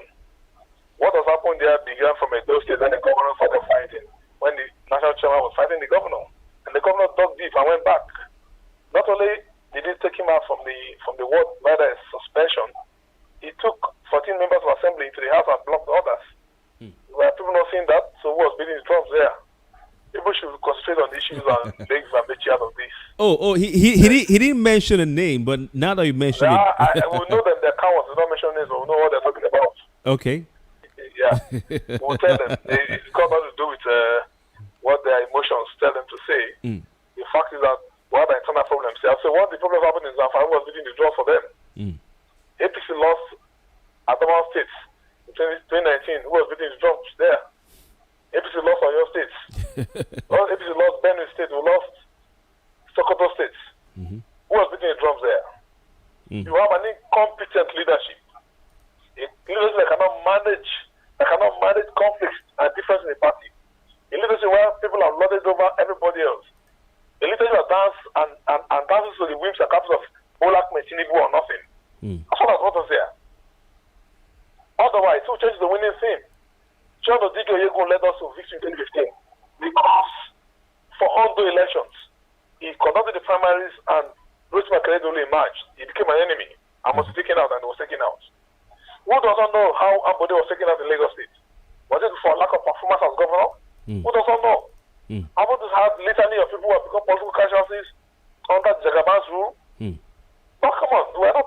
what has happened there began from a Edo State when the governor started fighting, when the national chairman was fighting the governor, and the governor dug deep and went back. Not only did he take him out from the ward by the suspension, he took 14 members of assembly into the house and blocked others. Were people not seeing that? So who was beating the drums there? People should concentrate on the issues and make Zambechi out of this. He didn't mention a name, but now that you mention it, I will know that the account was not mentioning names, but we'll know what they're talking about. Okay. Yeah, we'll tell them. It's got nothing to do with what their emotions tell them to say. The fact is that we have an internal problem themselves. So what the problem happened is that Zamfara was beating the drum for them. APC lost Adamawa State in 2019. Who was beating the drums there? APC lost on your states. Well, APC APC lost Benue State, we lost Sokoto State. Mm-hmm. Who was beating the drums there? Mm. You have an incompetent leadership. A leadership that cannot manage conflicts and difference in the party. A leadership where people are lorded over everybody else. A leadership that dances to the whims and caprices of Bola Tinubu or nothing. That's what I was about to say. Otherwise, who changes the winning theme? John Odigo Yego led us to victory in 2015 because for all the elections, he conducted the primaries and Rose McCready only emerged. He became an enemy and was taken out, and he was taken out. Who doesn't know how Ambode was taken out in Lagos State? Was it for lack of performance as governor? Who doesn't know? Ambode had litany of people who have become political casualties under Jagaban's rule. No, come on. We're not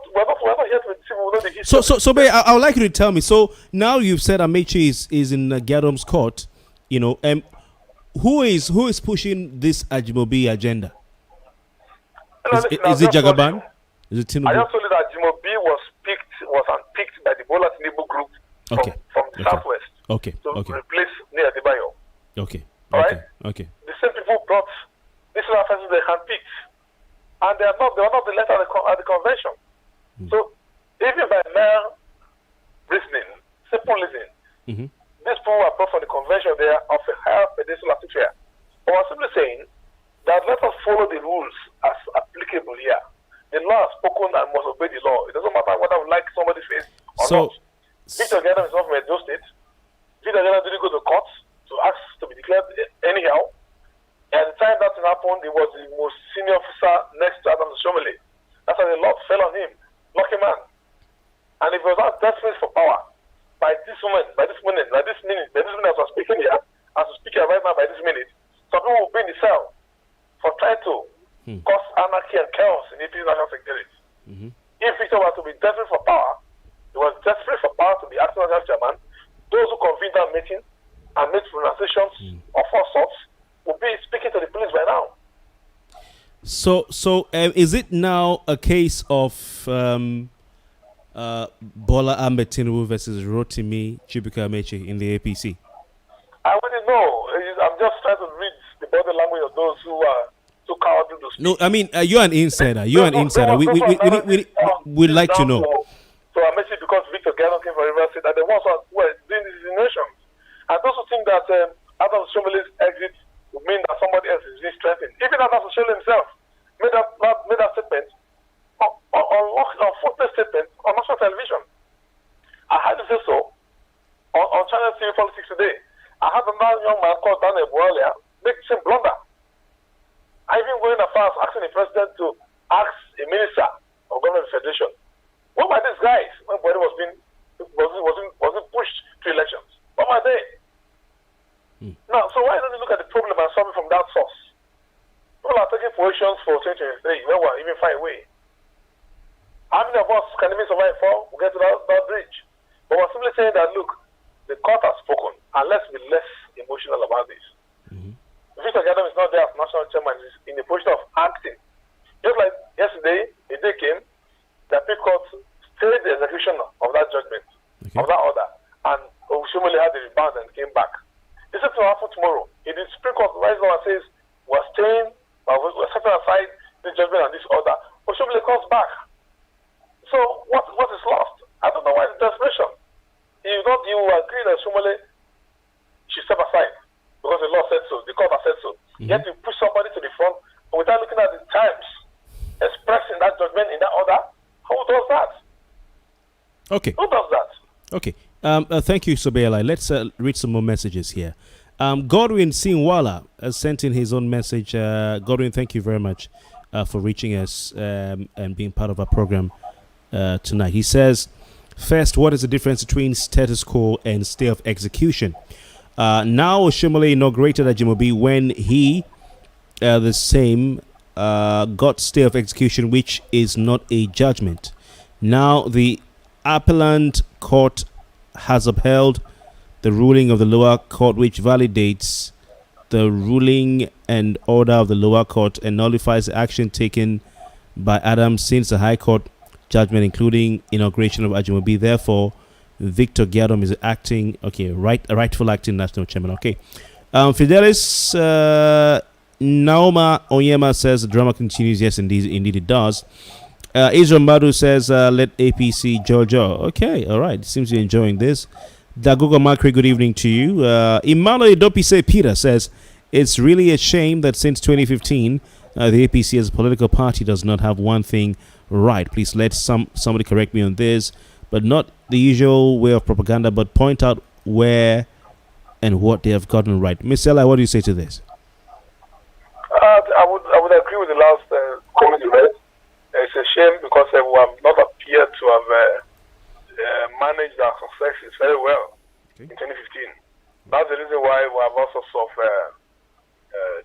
here to deceive. We know the history. So, I would like you to tell me. So now you've said Amechi is in Giadom's court. You know, who is pushing this Ajimobi agenda? Is it Jagaban? Is it Tinubu? I just told you that Ajimobi was unpicked by the Bola Tinubu group from the southwest. Okay. To replace Nia Adebayo. Okay. All right. Okay. The same people brought this offensive they handpicked, and they were not the letter at the convention. So even by mere reasoning, simple reasoning, these people were brought from the convention. They are of a higher pedestal atmosphere. But we're simply saying that let us follow the rules as applicable here. The law has spoken and must obey the law. It doesn't matter whether we like somebody's face or not. Victor Giadom is not from Edo State. Victor Giadom didn't go to court to ask to be declared anyhow. At the time that happened, he was the most senior officer next to Adams Shomele. That's why the law fell on him. Lucky man. And if he was not desperate for power, by this minute as we're speaking here, as we're speaking right now by this minute, some people will be in the cell for trying to cause anarchy and chaos in the national secretariat. If Victor was to be desperate for power, he was desperate for power to be acting as chairman. Those who convened that meeting and made pronunciations of all sorts will be speaking to the police by now. So, is it now a case of Bola Ahmed Tinubu versus Rotimi Chibuka Amechi in the APC? I wouldn't know. I'm just trying to read the body language of those who are too cowardly to speak. No, I mean you're an insider. We'd like to know. So Amechi, because Victor Giadom came from River State, and the ones who were doing these insinuations, and those who think that Adams Shomele's exit would mean that somebody else is being strengthened. Even Adams Shomele himself made that statement on football statement on national television. I had to say so on Channel TV Politics today. I had another young man called Daniel Boalia make the same blunder. I even went as far as asking the president to ask a minister of government federation, what were these guys when Buhari wasn't pushed to elections? What were they? Now, so why don't you look at the problem and solve it from that source? People are taking positions for 2023 when we're even far away. How many of us can even survive for? We'll get to that bridge. But we're simply saying that, look, the court has spoken, and let's be less emotional about this. Victor Giadom is not there as national chairman, he's in the position of acting. Just like yesterday, the day came that the court stayed the execution of that judgment, of that order, and Oshomole had the rebound and came back. This is to happen tomorrow. If the Supreme Court rises up and says, we're setting aside this judgment and this order, Oshomole comes back. So what is lost? I don't know why the desperation. You agree that Oshomole should step aside because the law said so, the court has said so. Yet you push somebody to the front without looking at the times expressed in that judgment, in that order. Who does that? Okay. Who does that? Okay. Thank you, Sogbeye Eli. Let's read some more messages here. Godwin Sinwala has sent in his own message. Godwin, thank you very much for reaching us and being part of our program tonight. He says, first, what is the difference between status quo and stay of execution? Now, Oshomole inaugurated Ajimobi when he, the same, got stay of execution, which is not a judgment. Now, the appellant court has upheld the ruling of the lower court, which validates the ruling and order of the lower court and nullifies the action taken by Adams since the High Court judgment, including inauguration of Ajimobi. Therefore, Victor Giadom is acting, rightful acting national chairman. Okay. Fidelis Naoma Onyema says the drama continues. Yes, indeed it does. Israel Madu says, let APC Jojo. Okay, all right. Seems you're enjoying this. Dagogo Makri, good evening to you. Emmanuel Dopise Peter says, it's really a shame that since 2015, the APC as a political party does not have one thing right. Please let somebody correct me on this, but not the usual way of propaganda, but point out where and what they have gotten right. Miss Ella, what do you say to this? I would agree with the last comment you read. It's a shame because we have not appeared to have managed our successes very well in 2015. That's the reason why we have all sorts of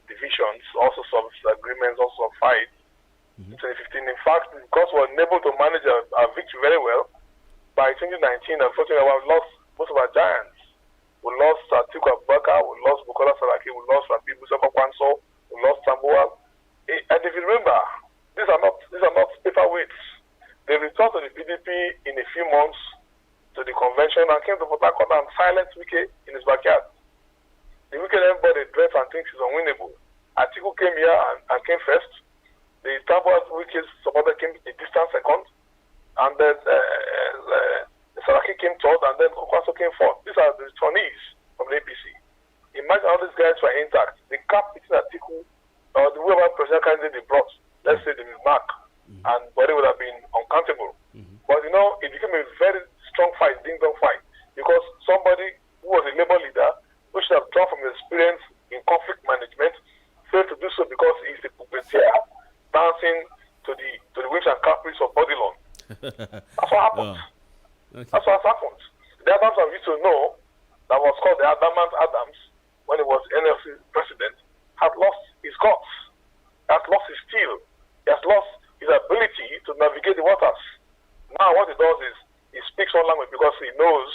divisions, all sorts of agreements, all sorts of fights in 2015. In fact, because we were unable to manage our victory very well, by 2019, unfortunately, we lost most of our giants. We lost Atiku Abubakar, we lost Bukola Saraki, we lost Rabi Musa Kwanso, we lost Samboa. And if you remember, these are not paperweights. They returned to the PDP in a few months to the convention and came to Port Harcourt and silenced Wike in his backyard. The Wike everybody dreads and thinks is unwinnable. Atiku came here and came first. The Tamboa Wike's supporter came a distant second. And then Saraki came third, and then Okwaso came fourth. These are the returnees from the APC. Imagine all these guys were intact. The cap between Atiku or the whoever president candidate they brought, let's say the Mark, and Body would have been uncountable. But it became a very strong fight, ding-dong fight, because somebody who was a labor leader, who should have drawn from his experience in conflict management, failed to do so because he's a puppeteer dancing to the whips and caprice of Bodilon. That's what happened. Okay. That's what happened. The Adams I used to know, that was called the Adamant Adams, when he was NLC president, had lost his guts, has lost his steel, he has lost his ability to navigate the waters. Now what he does is he speaks one language because he knows,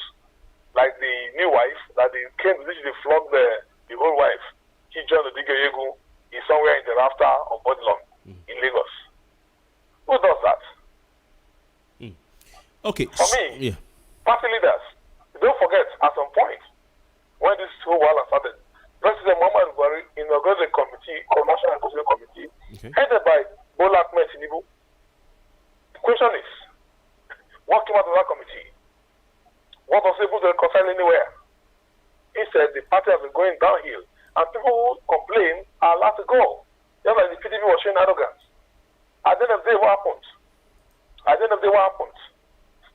like the new wife, that they came to literally flog the old wife. He joined the Digayegu, he's somewhere in the rafter of Bodilon in Lagos. Who does that? Okay. For me, party leaders, don't forget, at some point, when this whole war started, President Muhammad Buhari inaugurated a committee, National Negotiation Committee, headed by Bola Ahmed Tinubu. The question is, what came out of that committee? What was able to reconcile anywhere? Instead, the party has been going downhill, and people who complain are allowed to go. Just like the PDP was showing arrogance. At the end of the day, what happened?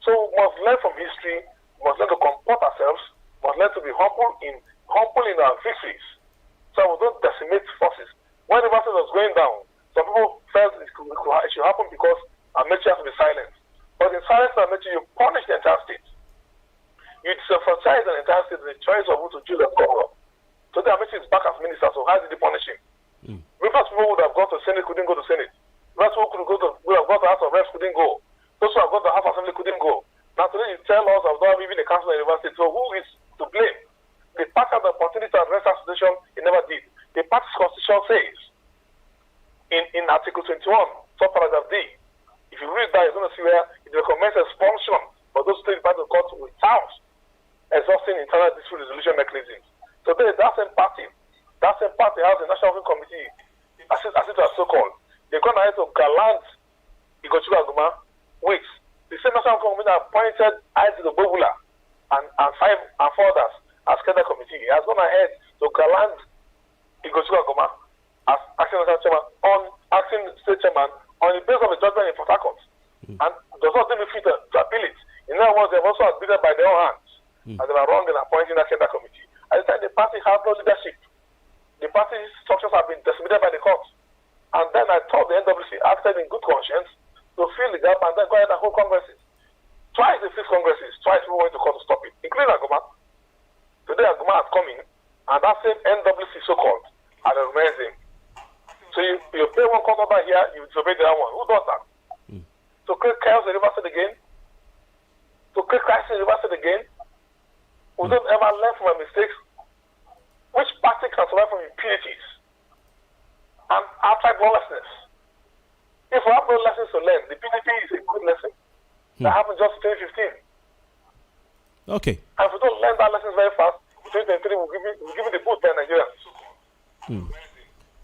So we must learn from history, we must learn to comport ourselves, we must learn to be humble in our victories, so we don't decimate forces. When the battle was going down, some people felt it should happen because Amechi has to be silent. But in silence Amechi, you punish the entire state. You disenfranchise an entire state in the choice of who to choose as governor. So the Amechi is back as minister, so how did he punish him? Most people would have gone to Senate, couldn't go to Senate. Most people would have gone to House of Reps, couldn't go. Those who have gone to House Assembly couldn't go. Now today you tell us of not even the council of the university, so who is to blame? The party had the opportunity to address that situation, it never did. The party's constitution says, in Article 21, subparagraph D, if you read that, you're going to see where it recommends expulsion for those state party court without exhausting internal dispute resolution mechanisms. So there is that same party has the National Working Committee, as it was so-called. They're going ahead to gallant Igochukwu Aguma. Wait, the same National Working Committee appointed Isaac Bobula and 4 others as Kenda Committee. He has gone ahead to gallant Igochukwu Aguma as acting state chairman on the basis of a judgment in Port Harcourt, and does not deem fit to appeal it. In other words, they've also admitted by their own hands and they are wrong in appointing that Kenda Committee. At the time, the party has no leadership. The party's structures have been decimated by the court. And then I thought the NWC acted in good conscience to fill the gap and then go ahead and hold congresses. Twice they fixed congresses, twice we went to court to stop it, including Aguma. Today Aguma has come in, and that same NWC so-called had recognized him. So you pay one court order here, you disobey the other one. Who does that? To create chaos in the River State again? To create crisis in the River State again? We don't ever learn from our mistakes. Which party can survive from impunities and outright lawlessness? If we have no lessons to learn, the PDP is a good lesson. That happened just in 2015. Okay. And if we don't learn that lessons very fast, we 2023 will give it the boost by Nigerians.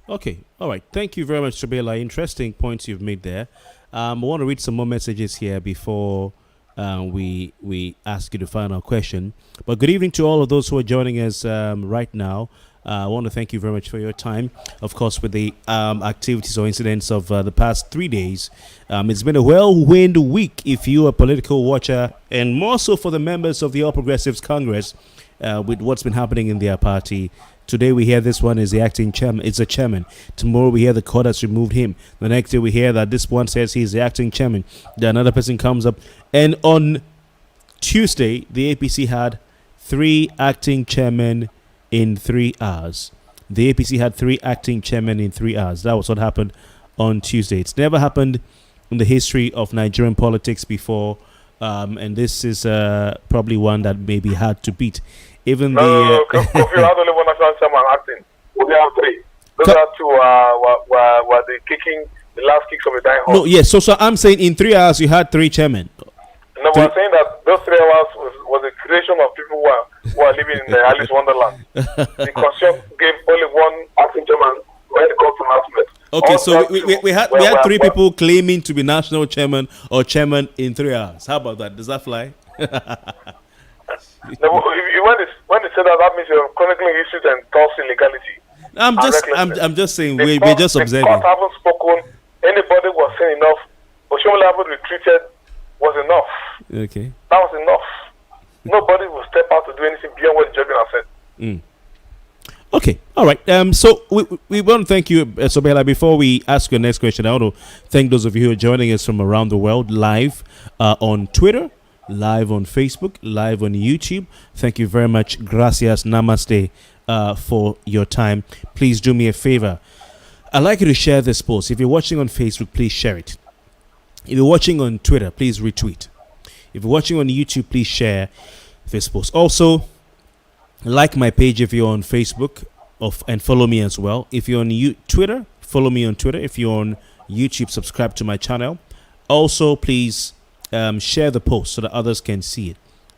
Okay, all right. Thank you very much, Sogbeye. Interesting points you've made there. I want to read some more messages here before we ask you the final question. But good evening to all of those who are joining us right now. I want to thank you very much for your time. Of course, with the activities or incidents of the past 3 days, it's been a whirlwind week if you're a political watcher, and more so for the members of the All Progressives Congress with what's been happening in their party. Today we hear this one is the acting chairman. It's a chairman. Tomorrow we hear the court has removed him. The next day we hear that this one says he's the acting chairman. Then another person comes up. And on Tuesday, the APC had 3 acting chairmen in 3 hours. The APC had 3 acting chairmen in 3 hours. That was what happened on Tuesday. It's never happened in the history of Nigerian politics before. And this is probably one that may be hard to beat. Even no, Kofi had only one national chairman acting. We have 3. Those are 2 were the kicking, the last kicks of the dying horse. No, yes. So I'm saying in 3 hours you had 3 chairmen. No, but I'm saying that those 3 hours was a creation of people who are living in the Alice Wonderland. The constitution gave only one acting chairman when the court announcement. Okay, so we had 3 people claiming to be national chairman or chairman in 3 hours. How about that? Does that fly? No, when they say that means you're chronicling issues and false illegality. I'm just saying we're just observing. The court haven't spoken. Anybody was saying enough. Oshomola haven't retreated was enough. Okay. That was enough. Nobody will step out to do anything beyond what the judge has said. Okay, all right. So we want to thank you, Sogbeye. Before we ask your next question, I want to thank those of you who are joining us from around the world, live on Twitter, live on Facebook, live on YouTube. Thank you very much. Gracias, namaste, for your time. Please do me a favor. I'd like you to share this post. If you're watching on Facebook, please share it. If you're watching on Twitter, please retweet. If you're watching on YouTube, please share this post. Also, like my page if you're on Facebook, and follow me as well. If you're on Twitter, follow me on Twitter. If you're on YouTube, subscribe to my channel. Also, please share the post so that others can see it,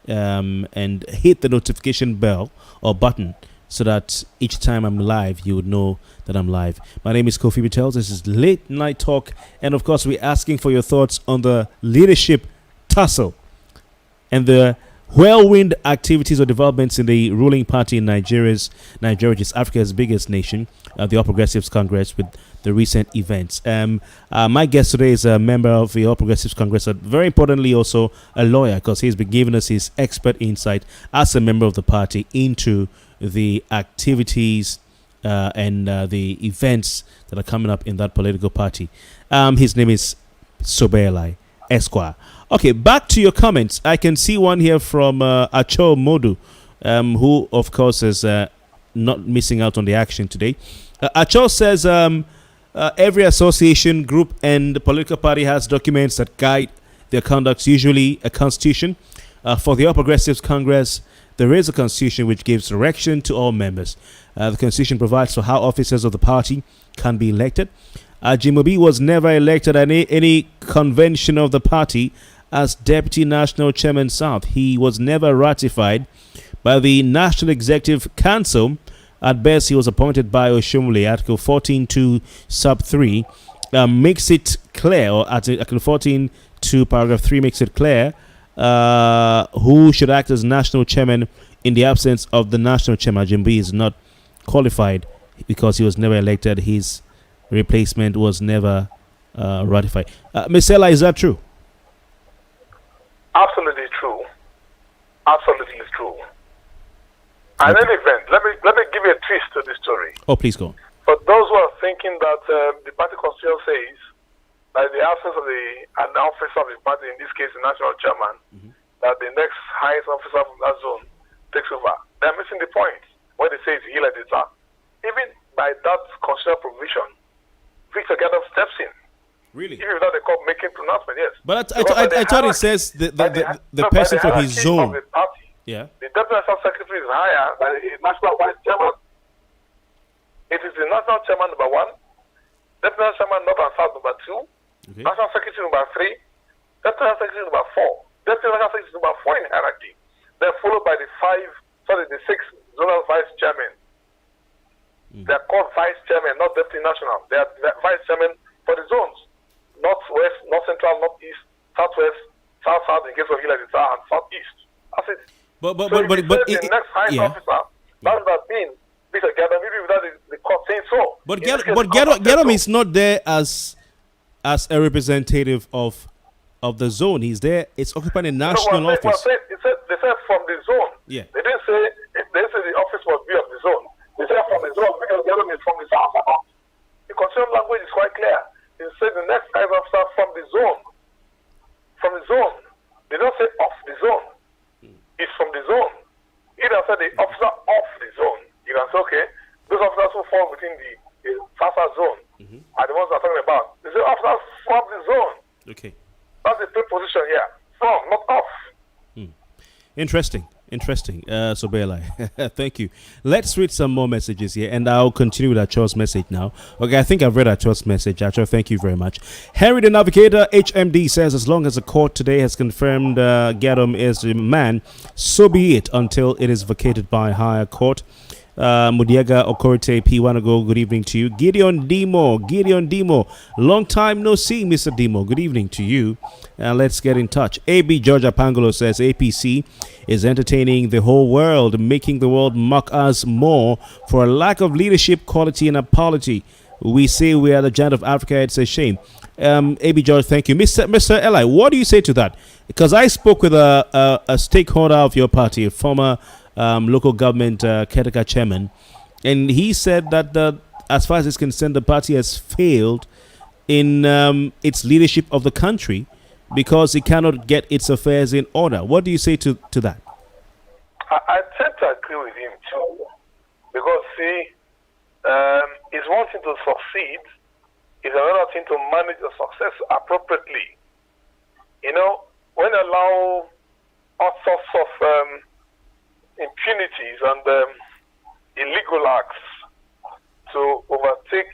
and hit the notification bell or button so that each time I'm live, you would know that I'm live. My name is Kofi Bartels. This is Late Night Talk, and of course, we're asking for your thoughts on the leadership tussle and the whirlwind activities or developments in the ruling party in Nigeria, which is Africa's biggest nation, the All Progressives Congress, with the recent events. My guest today is a member of the All Progressives Congress, but very importantly also a lawyer, because he's been giving us his expert insight as a member of the party into the activities and the events that are coming up in that political party. His name is Sogbeye Eli, Esquire. Okay, back to your comments. I can see one here from Acho Modu, who, of course, is not missing out on the action today. Acho says every association, group, and political party has documents that guide their conduct, usually a constitution. For the All Progressives Congress, there is a constitution which gives direction to all members. The constitution provides for how officers of the party can be elected. Ajimobi was never elected at any convention of the party as Deputy National Chairman South. He was never ratified by the National Executive Council. At best, he was appointed by Oshomola. Article 14.2 sub 3 makes it clear, or Article 14.2 paragraph 3 makes it clear who should act as national chairman in the absence of the national chairman. Ajimobi is not qualified because he was never elected. His replacement was never ratified. Ms. Ella, is that true? Absolutely true. Absolutely true. And in any event, let me give you a twist to the story. Oh, please go on. For those who are thinking that the party constitution says that in the absence of an officer of the party, in this case the national chairman, that the next highest officer from that zone takes over, they're missing the point when they say it's he like it's that. Even by that constitutional provision, Victor Gadov steps in. Really? Even without the court making pronouncement, yes. But I thought it says the person from his zone. The party, yeah. The deputy national secretary is higher than the national vice chairman. It is the national chairman number 1, deputy national chairman north and south number 2, okay, national secretary number 3, deputy national secretary number 4, deputy national secretary number 4 in hierarchy. Then followed by the 6 zonal vice chairman. They're called vice chairman, not deputy national. They are vice chairman for the zones. Northwest, north central, northeast, southwest, south in case of Eli, and southeast. That's it. But the next highest officer, that would have been Mr. Gadam, maybe without the court saying so. But Gadam is not there as a representative of the zone. He's there. It's occupying a national office. They said from the zone. Yeah. They didn't say the office must be of the zone. They said from the zone because Gadam is from the south. The constitutional language is quite clear. They said the next highest officer from the zone. From the zone. They don't say off the zone. It's from the zone. Either say the officer of the zone. You can say, okay, those officers who fall within the SASA zone are the ones I'm talking about. They say officers from the zone. Okay. That's the preposition here. From, not off. Interesting. Sogbeye Eli. Thank you. Let's read some more messages here, and I'll continue with Acho's message now. Okay, I think I've read Acho's message. Acho, thank you very much. Henry the Navigator, HMD, says as long as the court today has confirmed Gadam is a man, so be it until it is vacated by higher court. Mudiega Okorite P1 good evening to you. Gideon Demo, long time no see, Mr. Demo. Good evening to you. Let's get in touch. AB Georgia Pangolo says APC is entertaining the whole world, making the world mock us more for a lack of leadership, quality, and apology. We say we are the giant of Africa. It's a shame. AB George, thank you. Mr. Eli, what do you say to that? Because I spoke with a stakeholder of your party, a former local government caretaker chairman, and he said that as far as it's concerned, the party has failed in its leadership of the country because it cannot get its affairs in order. What do you say to that? I tend to agree with him too, because see, it's one thing to succeed, it's another thing to manage the success appropriately. You know, when you allow all sorts of impunities and illegal acts to overtake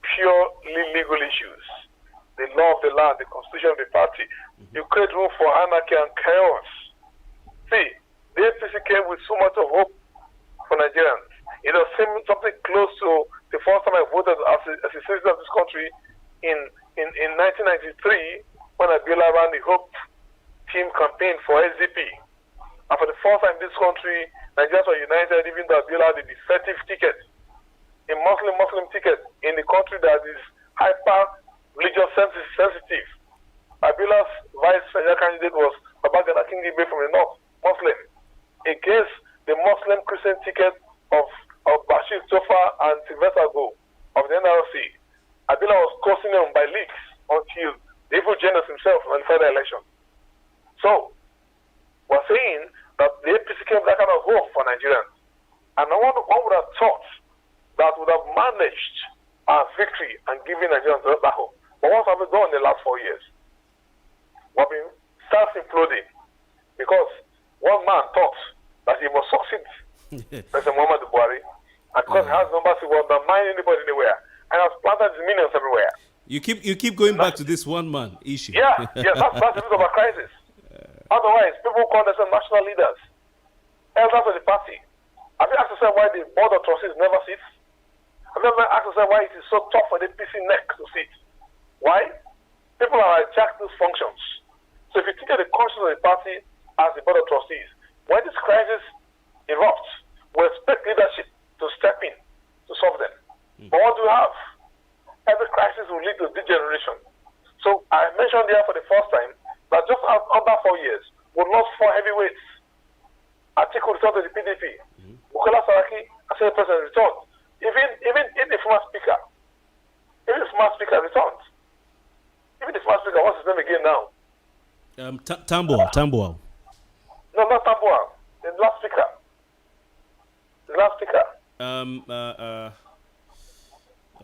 purely legal issues, the law of the land, the constitution of the party, you create room for anarchy and chaos. See, the APC came with so much of hope for Nigerians. It was something close to the first time I voted as a citizen of this country in 1993 when Abiola ran the Hope Team campaign for SDP. And for the first time in this country, Nigerians were united, even though Abiola had a defective ticket, a Muslim ticket in the country that is hyper-religious sensitive. Abiola's vice presidential candidate was Babagana Kingibe from the north, Muslim, against the Muslim Christian ticket of Bashir Tofa and Sylvester Go of the NRC. Abiola was crossing them by leaks until the evil genius himself nullified the election. So, we're saying that the APC came with that kind of hope for Nigerians. And one would have thought that would have managed our victory and given Nigerians that hope. But what have we done in the last 4 years? We've been self-imploding because one man thought that he must succeed, President Muhammadu Buhari, and because he has numbers, he will undermine anybody anywhere, and has planted his minions everywhere. You keep going back to this one man issue. Yeah, that's the bit of a crisis. Otherwise, people call themselves national leaders, elders of the party. Have you asked yourself why the board of trustees never sits? Have you ever asked yourself why it is so tough for the PC neck to sit? Why? People are hijacked those functions. So if you think of the conscience of the party as the board of trustees, when this crisis erupts, we expect leadership to step in to solve them. But what do we have? Every crisis will lead to degeneration. So I mentioned here for the first time that just under 4 years, we lost 4 heavyweights. Atiku returned to the PDP. Bukola Saraki, as the president, returned. Even the former speaker, returned. Even the former speaker, what's his name again now? Tambuwal. No, not Tambuwal. The last speaker.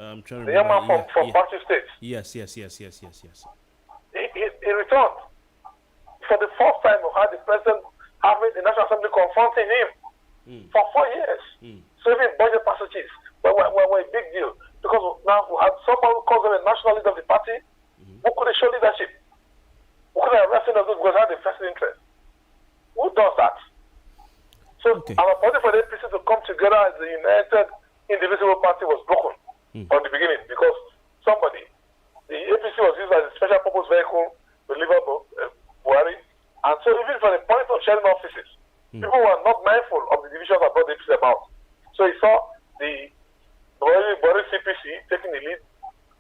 I'm trying to the young man from Bauchi State. Yes. He returned. For the first time, we had the president having the National Assembly confronting him for 4 years. So even budget passages were a big deal because now we had someone who calls him a national leader of the party who could show leadership. Who could have arrested us because they had a vested interest. Who does that? So our party for the APC to come together as a united, indivisible party was broken from the beginning because the APC was used as a special purpose vehicle to deliver Buhari. And so even for the point of sharing offices, people were not mindful of the divisions that brought the APC about. So you saw the Buhari CPC taking the lead,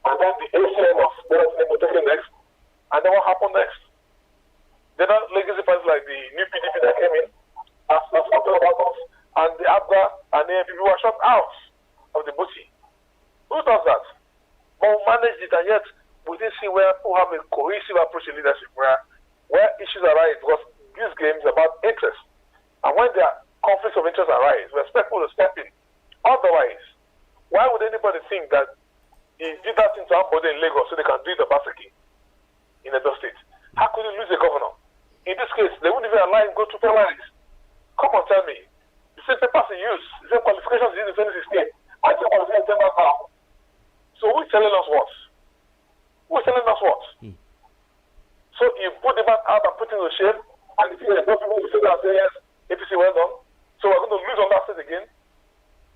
and then the ACM of Boris taking next, and then what happened next? Then legacy parties like the new PDP that came in, as talking about us, and the ABGA and the people were shut out of the booty. Who does that? But we managed it, and yet we didn't see where people have a cohesive approach in leadership, where issues arise, because this game is about interest. And when there are conflicts of interest arise, we expect people to step in. Otherwise, why would anybody think that he did that into Ambode in Lagos so they can do it in Obaseki in Edo State? How could he lose a governor? In this case, they wouldn't even allow him go to primaries. Come on, tell me. The same papers he used, the same qualifications he used in 2016, I think qualifications now. So who is telling us what? Who is telling us what? So you put the man out and put him to shame, and if you people will say that and say, yes, APC well done. So we're going to lose on that state again.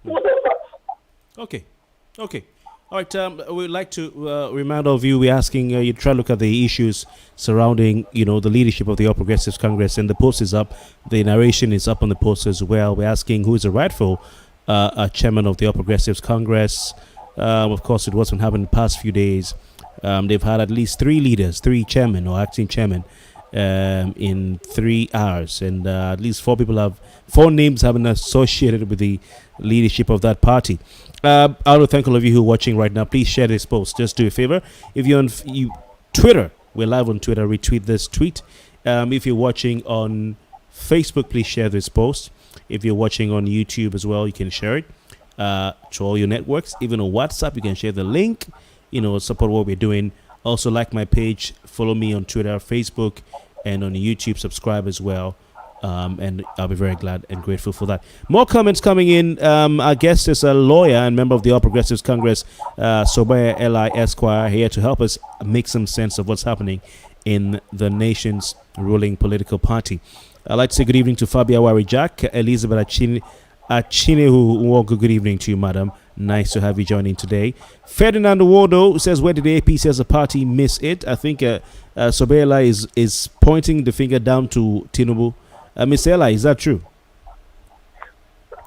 Who does that? Okay. All right. We'd like to remind all of you, we're asking you to try to look at the issues surrounding, the leadership of the All Progressives Congress, and the post is up. The narration is up on the post as well. We're asking who is the rightful chairman of the All Progressives Congress. Of course, it wasn't happening the past few days. They've had at least 3 leaders, 3 chairmen or acting chairmen in 3 hours, and at least 4 names have been associated with the leadership of that party. I want to thank all of you who are watching right now. Please share this post. Just do a favor. If you're on Twitter, we're live on Twitter. Retweet this tweet. If you're watching on Facebook, please share this post. If you're watching on YouTube as well, you can share it to all your networks. Even on WhatsApp, you can share the link. Support what we're doing. Also, like my page, follow me on Twitter, Facebook, and on YouTube. Subscribe as well. And I'll be very glad and grateful for that. More comments coming in. Our guest is a lawyer and member of the All Progressives Congress, Sogbeye Eli Esquire, here to help us make some sense of what's happening in the nation's ruling political party. I'd like to say good evening to Fabia Wari-Jack, Elizabeth Achinehu. Good evening to you, madam. Nice to have you joining today. Ferdinand Wardo says, where did the APC as a party miss it? I think Sogbeye Eli is pointing the finger down to Tinubu. Ms. Eli, is that true?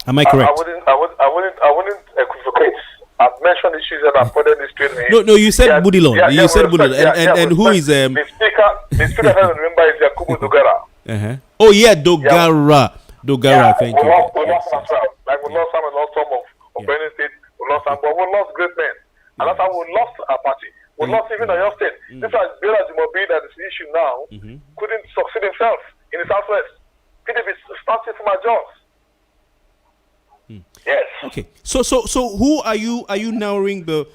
Am I correct? I wouldn't equivocate. I've mentioned issues and I've put this to No, you said Budilon. You said Budilon. And who is the speaker? The speaker I remember is Yakubu Dogara. Oh yeah, Dogara. Dogara, thank you. We lost as well. Like we lost some and lost some of Benin State. We lost some, but we lost great men. And that's how we lost our party. We lost even Oyo State. This is Abiola Ajimobi that is the issue now. Couldn't succeed himself in the Southwest. PDP started from our jobs. Yes. Okay. So who are you narrowing the?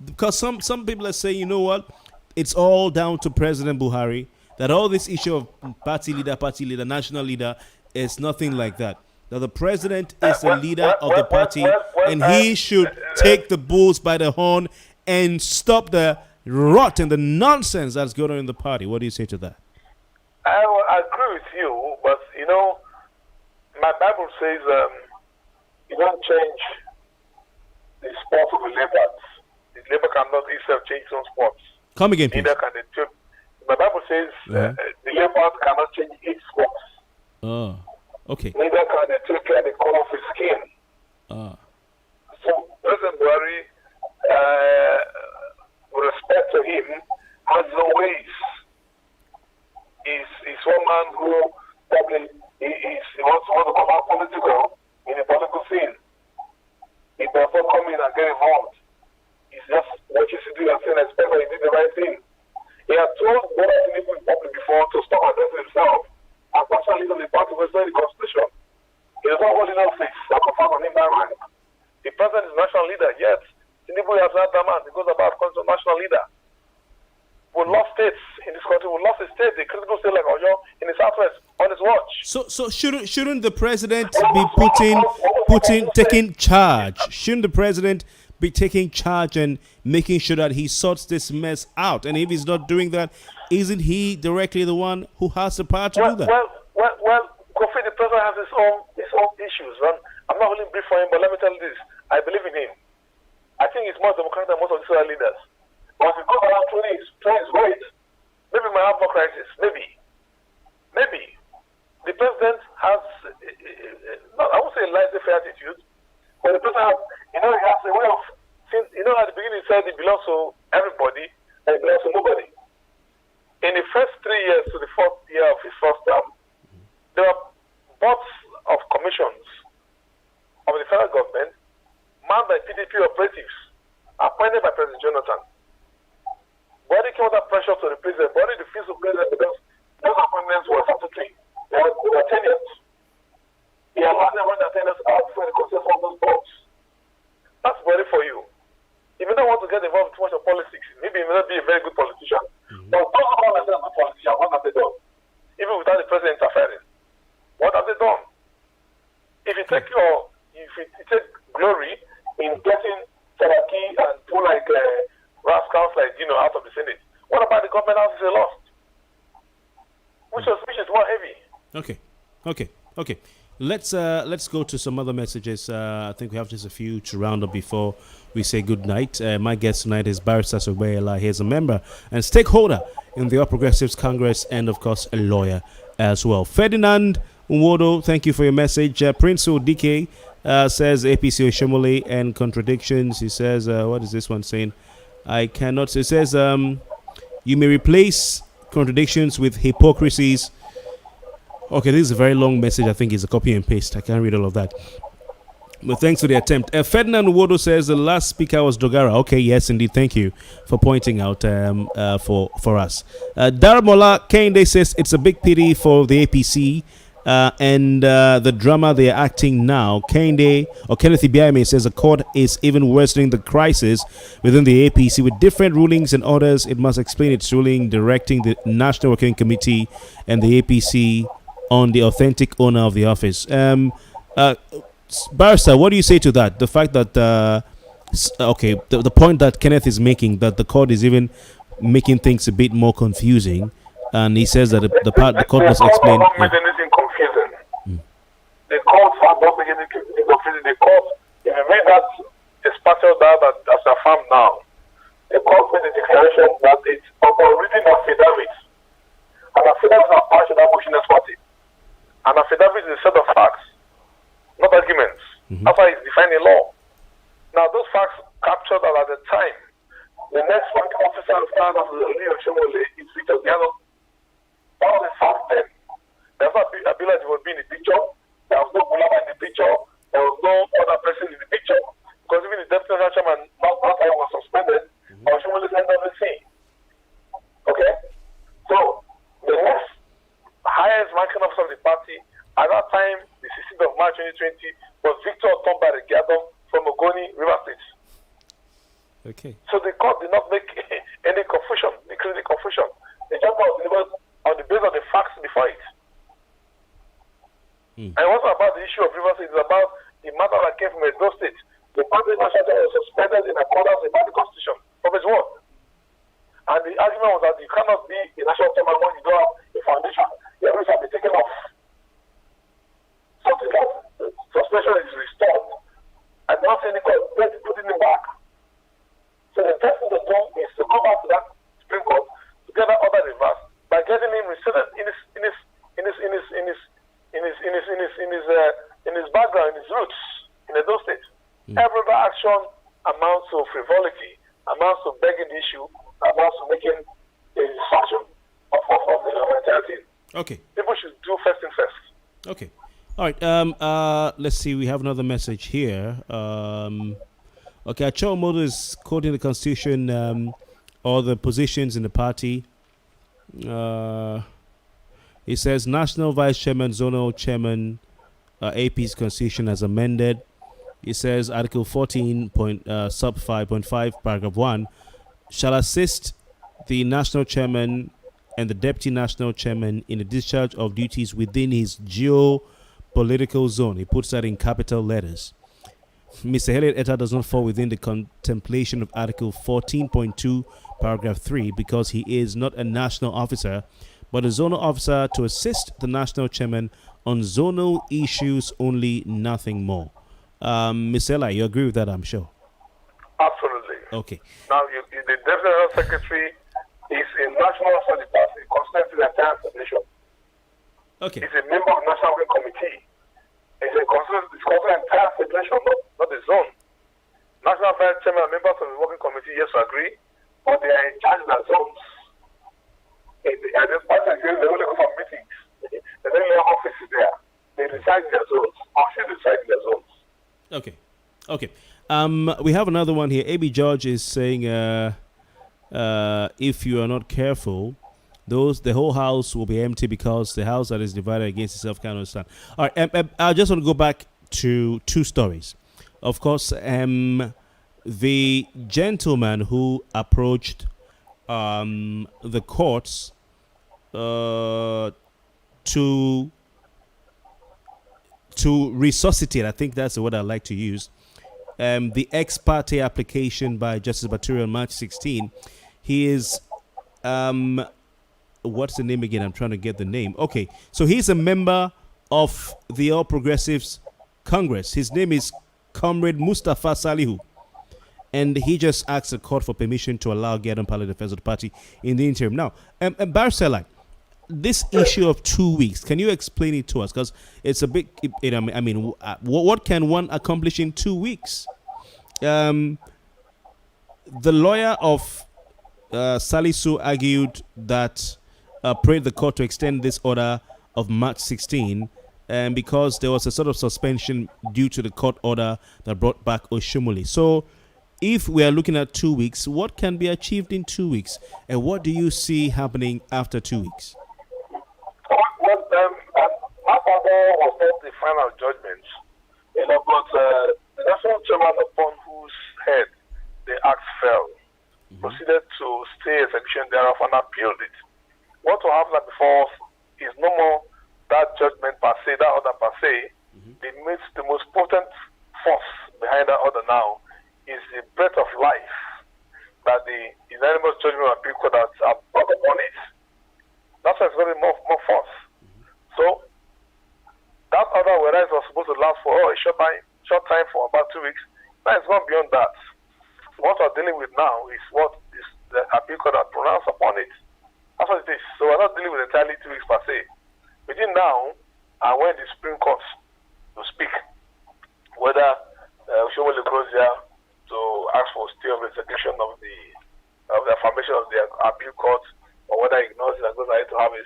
Because some people are saying, you know what, it's all down to President Buhari. That all this issue of party leader, national leader is nothing like that. That the president is the leader of the party, and he should take the bulls by the horn and stop the rot and the nonsense that's going on in the party. What do you say to that? I agree with you, but my Bible says you don't change the sport of the leopards. The leopard cannot itself change its own sports. Come again, please. Neither can the tube. My Bible says the leopard cannot change its sports. Oh, okay. Neither can the take care of the color of his skin. So President Buhari, with respect to him, has no ways. He's one man who probably he wants to come out political in the political scene. He does not come in and get involved. He's just watching to do and saying, expect that he did the right thing. He had told Bola Tinubu in public before to stop addressing himself as national leader of the party was the constitution. He does not hold in office. I confirm on him by rank. The president is national leader, yet Tinubu has not that man. He goes about calling himself national leader. We lost states in this country. We lost a state, the critical state like Oyo in the Southwest on his watch. So shouldn't the president be taking charge? Shouldn't the president be taking charge and making sure that he sorts this mess out? And if he's not doing that, isn't he directly the one who has the power to do that? Well, Kofi, the president has his own issues. I'm not holding brief for him, but let me tell you this. I believe in him. I think he's more democratic than most of these other leaders. But if he goes around throwing his weight, maybe we might have more crisis. Maybe. The president has, I won't say a laissez-faire attitude, but the president has, he has a way of, at the beginning he said it belongs to everybody and it belongs to nobody. In the first 3 years to the fourth year of his first term, there were boards of commissions of the federal government manned by PDP operatives appointed by President Jonathan. Body came under pressure to replace the body refused to president because those appointments were statutory. They were tenuous. He allowed them run their tenures out before the consent of those boards. That's body for you. If you don't want to get involved too much in politics, maybe you may not be a very good politician. But those who call themselves a politician, what have they done? Even without the president interfering. What have they done? If you take glory in getting Saraki and people like rascals like out of the Senate, what about the government houses they lost? Which is more heavy. Okay. Let's go to some other messages. I think we have just a few to round up before we say good night. My guest tonight is Barrister Sogbeye Eli. He's a member and stakeholder in the All Progressives Congress and, of course, a lawyer as well. Ferdinand Nwodo, thank you for your message. Prince Odike says APC Oshomole and contradictions. He says, what is this one saying? I cannot. It says, you may replace contradictions with hypocrisies. Okay, this is a very long message. I think it's a copy and paste. I can't read all of that. But thanks for the attempt. Ferdinand Nwodo says the last speaker was Dogara. Okay, yes, indeed. Thank you for pointing out for us. Daramola Kende says it's a big pity for the APC and the drama they are acting now. Kenneth Ibiame says the court is even worsening the crisis within the APC with different rulings and orders. It must explain its ruling directing the National Working Committee and the APC on the authentic owner of the office. Barrister, what do you say to that? The fact that, the point that Kenneth is making, that the court is even making things a bit more confusing, and he says that the court must explain. The court not make anything confusing. The court has not made anything confusing. The court, if you read that special that as a farm now, the court made a declaration that it's upon reading affidavits. And affidavits are part of that motionless party. An affidavit is a set of facts, not arguments. That's why it's defined in law. Now, those facts captured that at the time, the next ranking officer of Canada was Abiola is Victor Diallo. That was a fact then. There was no Abiola Ajimobi in the picture. There was no Bulama in the picture. There was no other person in the picture. Because even the deputy national chairman, not that time, was suspended. Ajimobi ended up the scene. Okay? So, the next highest ranking officer of the party at that time, the 16th of March 2020, was Victor Otomba Regiado from Ogoni, River State. Okay. So the court did not make any confusion, including confusion. The judgment was delivered on the basis of the facts before it. And it wasn't about the issue of River State, it's about the matter that came from Edo State. The party national was suspended in accordance with the Constitution of his word. And the argument was that you cannot be a national chairman when you don't have a foundation. Your rules have been taken off. So the suspension is restored. And not any court, putting it back. So the first thing to do is to go back to that Supreme Court to get that order reversed by getting him restated in his background, in his roots, in Edo State. Every other action amounts to frivolity, amounts to begging the issue, amounts to making a distraction of the mentality. Okay. People should do first things first. Okay. All right. Let's see. We have another message here. Okay. Achomodo is quoting the Constitution or the positions in the party. He says National Vice Chairman, Zonal Chairman, AP's Constitution as amended. He says Article 14, sub 5.5, paragraph 1, shall assist the National Chairman and the Deputy National Chairman in the discharge of duties within his geopolitical zone. He puts that in capital letters. Mr. Elliot Etta does not fall within the contemplation of Article 14.2, paragraph 3, because he is not a national officer, but a zonal officer to assist the national chairman on zonal issues only, nothing more. Ms. Eli, you agree with that, I'm sure? Absolutely. Okay. Now, the Deputy Health Secretary is a national officer of the party, constitutes the entire federation. Okay. He's a member of the National Working Committee. It's the entire federation, not the zone. National Vice Chairman and members of the Working Committee, yes, agree, but they are in charge of the zones. And this party is they only go for meetings. They don't have offices there. They decide their zones. Offices decide their zones. Okay. Okay. We have another one here. AB George is saying, if you are not careful, the whole house will be empty because the house that is divided against itself cannot stand. All right. I just want to go back to two stories. Of course, the gentleman who approached the courts to resuscitate, I think that's the word I like to use, the ex parte application by Justice Baturi on March 16. He is, what's the name again? I'm trying to get the name. Okay, so he's a member of the All Progressives Congress. His name is Comrade Mustafa Salihu. And he just asked the court for permission to allow Gathering Parliament Affairs of the party in the interim. Now, Barcela, this issue of 2 weeks, can you explain it to us? Because it's a big, what can one accomplish in 2 weeks? The lawyer of Salisu argued that prayed the court to extend this order of March 16 because there was a sort of suspension due to the court order that brought back Oshomole. So if we are looking at 2 weeks, what can be achieved in 2 weeks? And what do you see happening after 2 weeks? Was not the final judgment, but the national chairman upon whose head the act fell proceeded to stay execution thereof and appealed it. What will happen before us is no more that judgment per se, that order per se. The most potent force behind that order now is the breath of life that the unanimous judgment of appeal court has brought upon it. That's why it's going to be more force. So that order, whereas it was supposed to last for a short time for about 2 weeks, now it's gone beyond that. What we're dealing with now is what is the appeal court has pronounced upon it. That's what it is. So we're not dealing with entirely 2 weeks per se. Between now and when the Supreme Court to speak, whether Oshomole goes there to ask for stay of execution of the affirmation of the appeal court, or whether he ignores it and goes ahead to have his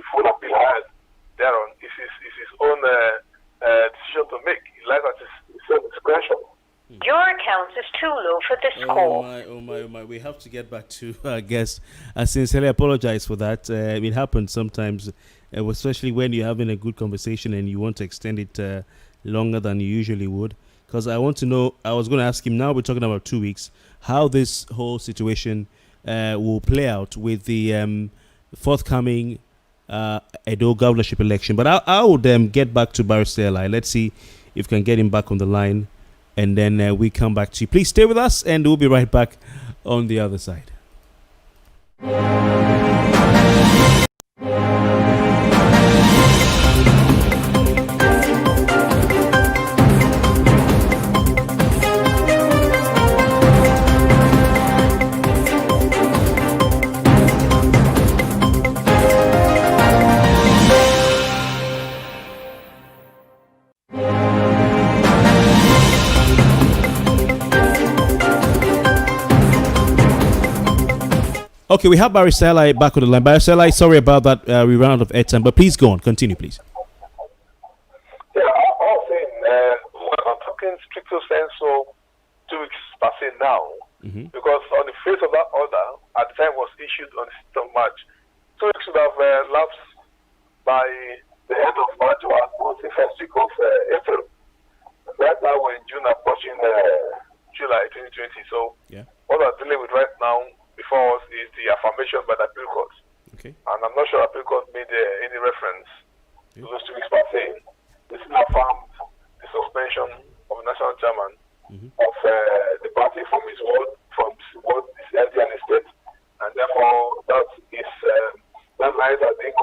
full appeal heard thereon, is his own decision to make. He lies at his own discretion. Your account is too low for this call. Oh my. We have to get back to our guest. I sincerely apologize for that. It happens sometimes, especially when you're having a good conversation and you want to extend it longer than you usually would. Because I want to know, I was going to ask him, now we're talking about 2 weeks, how this whole situation will play out with the forthcoming Edo governorship election. But I would get back to Barrister Eli. Let's see if we can get him back on the line, and then we come back to you. Please stay with us, and we'll be right back on the other side. Okay, we have Barrister Eli back on the line. Barrister Eli, sorry about that. We ran out of airtime, but please go on. Continue, please. Yeah, I'm saying, we're not talking strict sense, so 2 weeks per se now, because on the face of that order, at the time was issued on the 6th of March. 2 weeks should have lapsed by the end of March or was the first week of April. Right now we're in June, approaching July 2020. So what we're dealing with right now before us is the affirmation by the appeal court. Okay. And I'm not sure appeal court made any reference to those 2 weeks per se. This affirmed the suspension of the national chairman of the party from his word, his LD and his state, and therefore that lies, I think,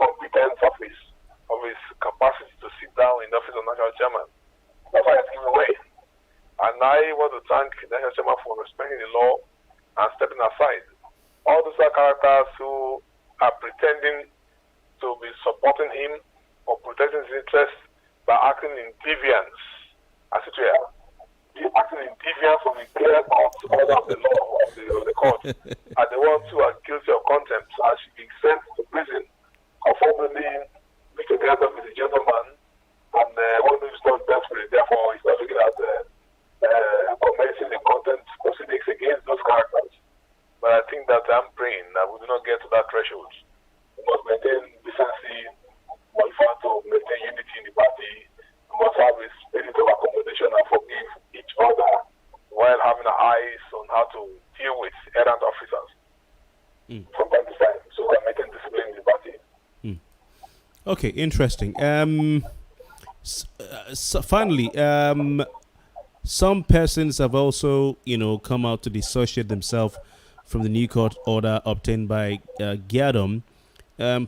all those are characters who are pretending to be supporting him or protecting his interests by acting in deviance, as it were. Acting in deviance from the clear order of the law of the court, are the ones who are guilty of contempt and should be sent to prison. Unfortunately, Mr. Gatham is a gentleman, and one who is not desperate, therefore, he's not looking at commencing the contempt proceedings against those characters. But I think that I'm praying that we do not get to that threshold. We must maintain decency, we must have to maintain unity in the party, we must have a spirit of accommodation and forgive each other while having our eyes on how to deal with errant officers from time to time, so we can maintain discipline in the party. Okay, interesting. Finally, some persons have also, come out to dissociate themselves from the new court order obtained by Gyadom.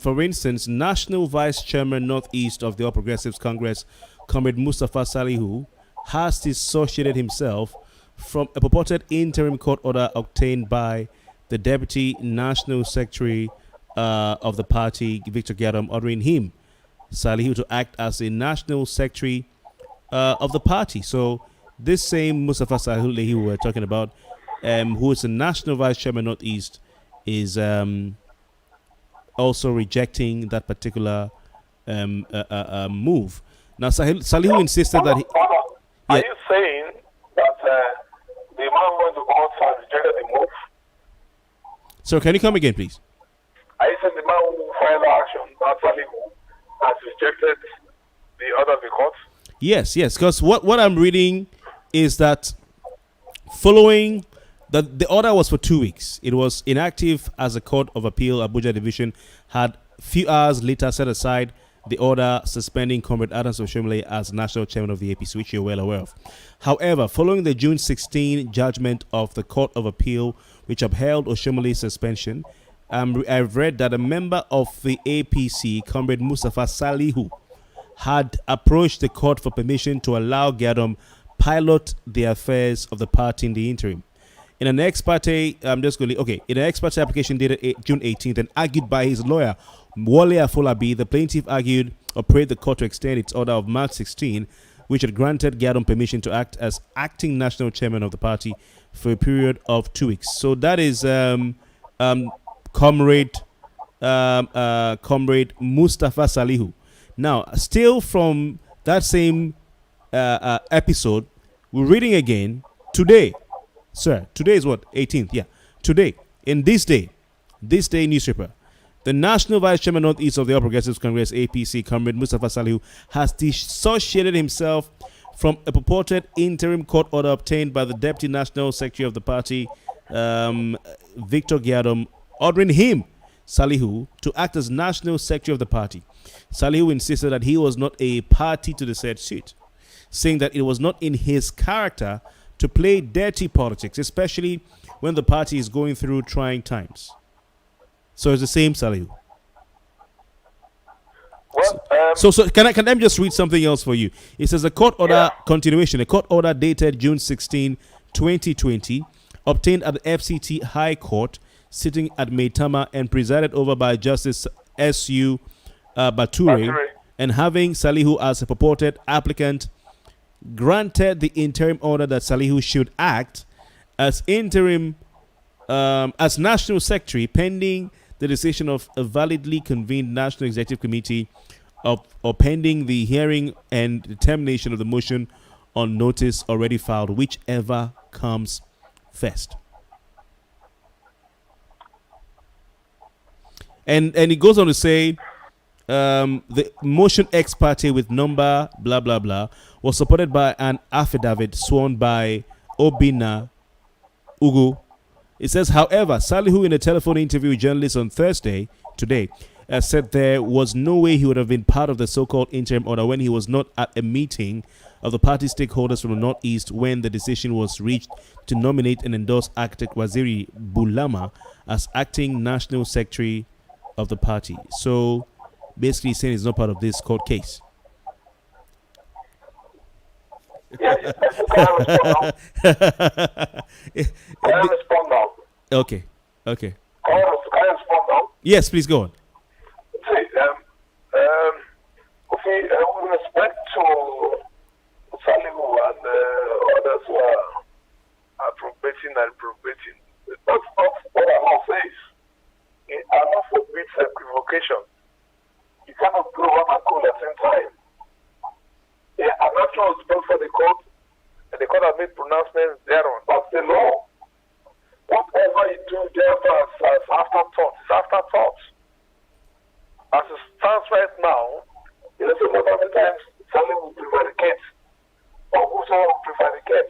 For instance, National Vice Chairman Northeast of the All Progressives Congress, Comrade Mustafa Salihu, has dissociated himself from a purported interim court order obtained by the Deputy National Secretary of the party, Victor Gyadom, ordering him, Salihu, to act as a National Secretary of the party. So this same Mustafa Salihu we were talking about, who is the National Vice Chairman Northeast, is also rejecting that particular move. Now, Salihu insisted that Are you saying that the man went to court and rejected the move? So can you come again, please? Are you saying the man who filed action, that Salihu, has rejected the order of the court? Yes, because what I'm reading is that following the order was for 2 weeks. It was inactive as the Court of Appeal Abuja Division had few hours later set aside the order suspending Comrade Adams Oshomole as national chairman of the APC, which you're well aware of. However, following the June 16 judgment of the Court of Appeal, which upheld Oshomole's suspension, I've read that a member of the APC, Comrade Mustafa Salihu, had approached the court for permission to allow Gyadom pilot the affairs of the party in the interim. In an ex parte, in an ex parte application dated June 18th and argued by his lawyer, Wole Afolabi, the plaintiff argued or prayed the court to extend its order of March 16, which had granted Gyadom permission to act as acting national chairman of the party for a period of 2 weeks. So that is Comrade Mustafa Salihu. Now, still from that same episode, we're reading again today. Sir, today is what? 18th. Yeah. Today, in this day newspaper, the National Vice Chairman Northeast of the All Progressives Congress, APC, Comrade Mustafa Salihu, has dissociated himself from a purported interim court order obtained by the Deputy National Secretary of the party, Victor Gyadom, ordering him, Salihu, to act as National Secretary of the party. Salihu insisted that he was not a party to the said suit, saying that it was not in his character to play dirty politics, especially when the party is going through trying times. So it's the same Salihu. Well, So can I just read something else for you? It says a court order continuation, a court order dated June 16, 2020, obtained at the FCT High Court, sitting at Maitama and presided over by Justice S.U. Bature, and having Salihu as a purported applicant, granted the interim order that Salihu should act as interim, as national secretary, pending the decision of a validly convened national executive committee or pending the hearing and determination of the motion on notice already filed, whichever comes first. And it goes on to say, the motion ex parte with number blah blah blah was supported by an affidavit sworn by Obina Ugu. It says, however, Salihu, in a telephone interview with journalists on Thursday, today, said there was no way he would have been part of the so-called interim order when he was not at a meeting of the party stakeholders from the Northeast when the decision was reached to nominate and endorse architect Waziri Bulama as acting national secretary of the party. So basically saying he's not part of this court case. Can I respond now? Okay. I Can I respond now? Yes, please go on. See, with respect to Salihu and others who are appropriating and appropriating, that's not what Allah says. Allah forbids equivocation. You cannot blow one and cool at the same time. An action was brought for the court, and the court has made pronouncements thereon. That's the law. Whatever you do thereafter as afterthought, it's afterthought. As it stands right now, you know, so most of the times, Salim will prevaricate, or whosoever will prevaricate.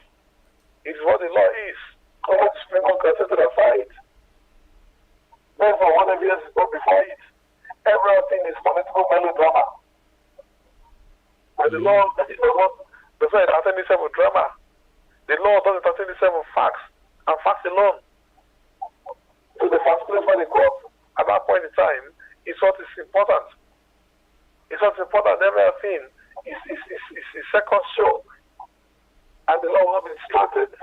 It is what the law is. Come on, the Supreme Court can set it aside. Therefore, what evidence is brought before it, everything is political melodrama. And the law does not entertain itself with drama. The law doesn't entertain itself with facts, and facts alone. So the first place for the court at that point in time is what is important. It's what's important. Everything is second show, and the law will not be distracted.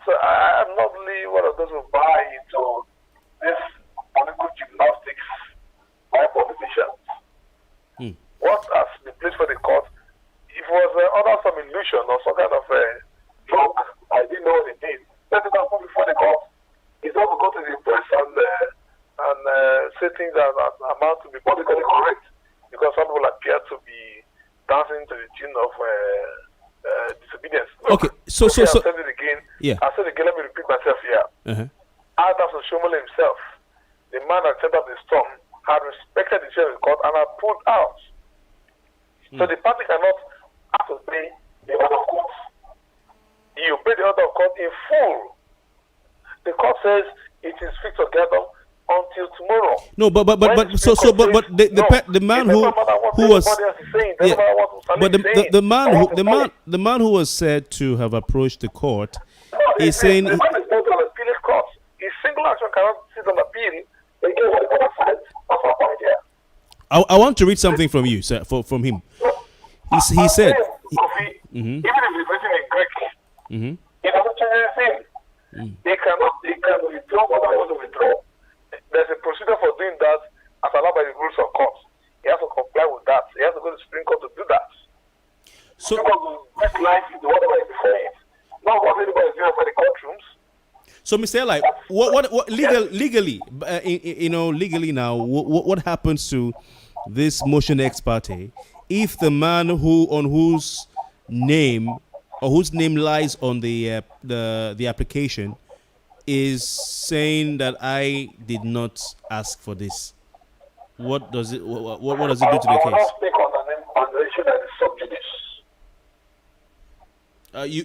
So I'm not really one of those who buy into this political gymnastics by politicians. What has been placed for the court, if it was under some illusion or some kind of joke, I didn't know what it did. Let it happen before the court. It's not to go to the press and say things that amount to be politically correct, because some people appear to be dancing to the tune of disobedience. Okay, so I'll say it again. Yeah. I'll say it again. Let me repeat myself here. Adam Shomole himself, the man at the center of the storm, had respected the chair of the court and had pulled out. So the party cannot have to obey the order of court. He obeyed the order of court in full. The court says it is fixed together until tomorrow. No, but the man who was the man who was said to have approached the court is saying the man is not on appellate court. His single action cannot sit on appeal. They give what the court said. That's my point here. I want to read something from you, sir, from him. He said, even if it's written in Greek, it doesn't change anything. They can withdraw what I want to withdraw. There's a procedure for doing that as allowed by the rules of court. He has to comply with that. He has to go to the Supreme Court to do that. So, this life is whatever is before it. Not what anybody is doing for the courtrooms. So, Mr. Eli, what legally, legally now, what happens to this motion ex parte if the man whose name lies on the application is saying that I did not ask for this? What does it do to the case? I will not speak on the issue that is sub judice.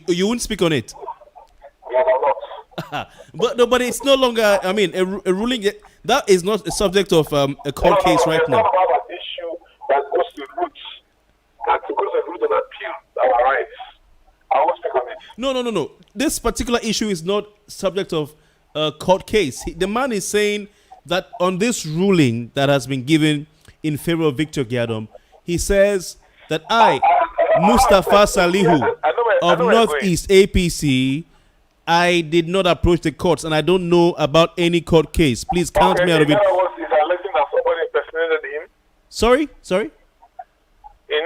You wouldn't speak on it. Yeah, not. but it's no longer. I mean, a ruling that is not a subject of a court case right now. It's not about an issue that goes to roots, that goes to root and appeal our rights. I won't speak on it. No. This particular issue is not subject of a court case. The man is saying that on this ruling that has been given in favor of Victor Gyadom, he says that I, Mustafa Salihu of Northeast APC, I did not approach the courts and I don't know about any court case. Please count me out of it. In other words, he's alleging that somebody impersonated him. Sorry? In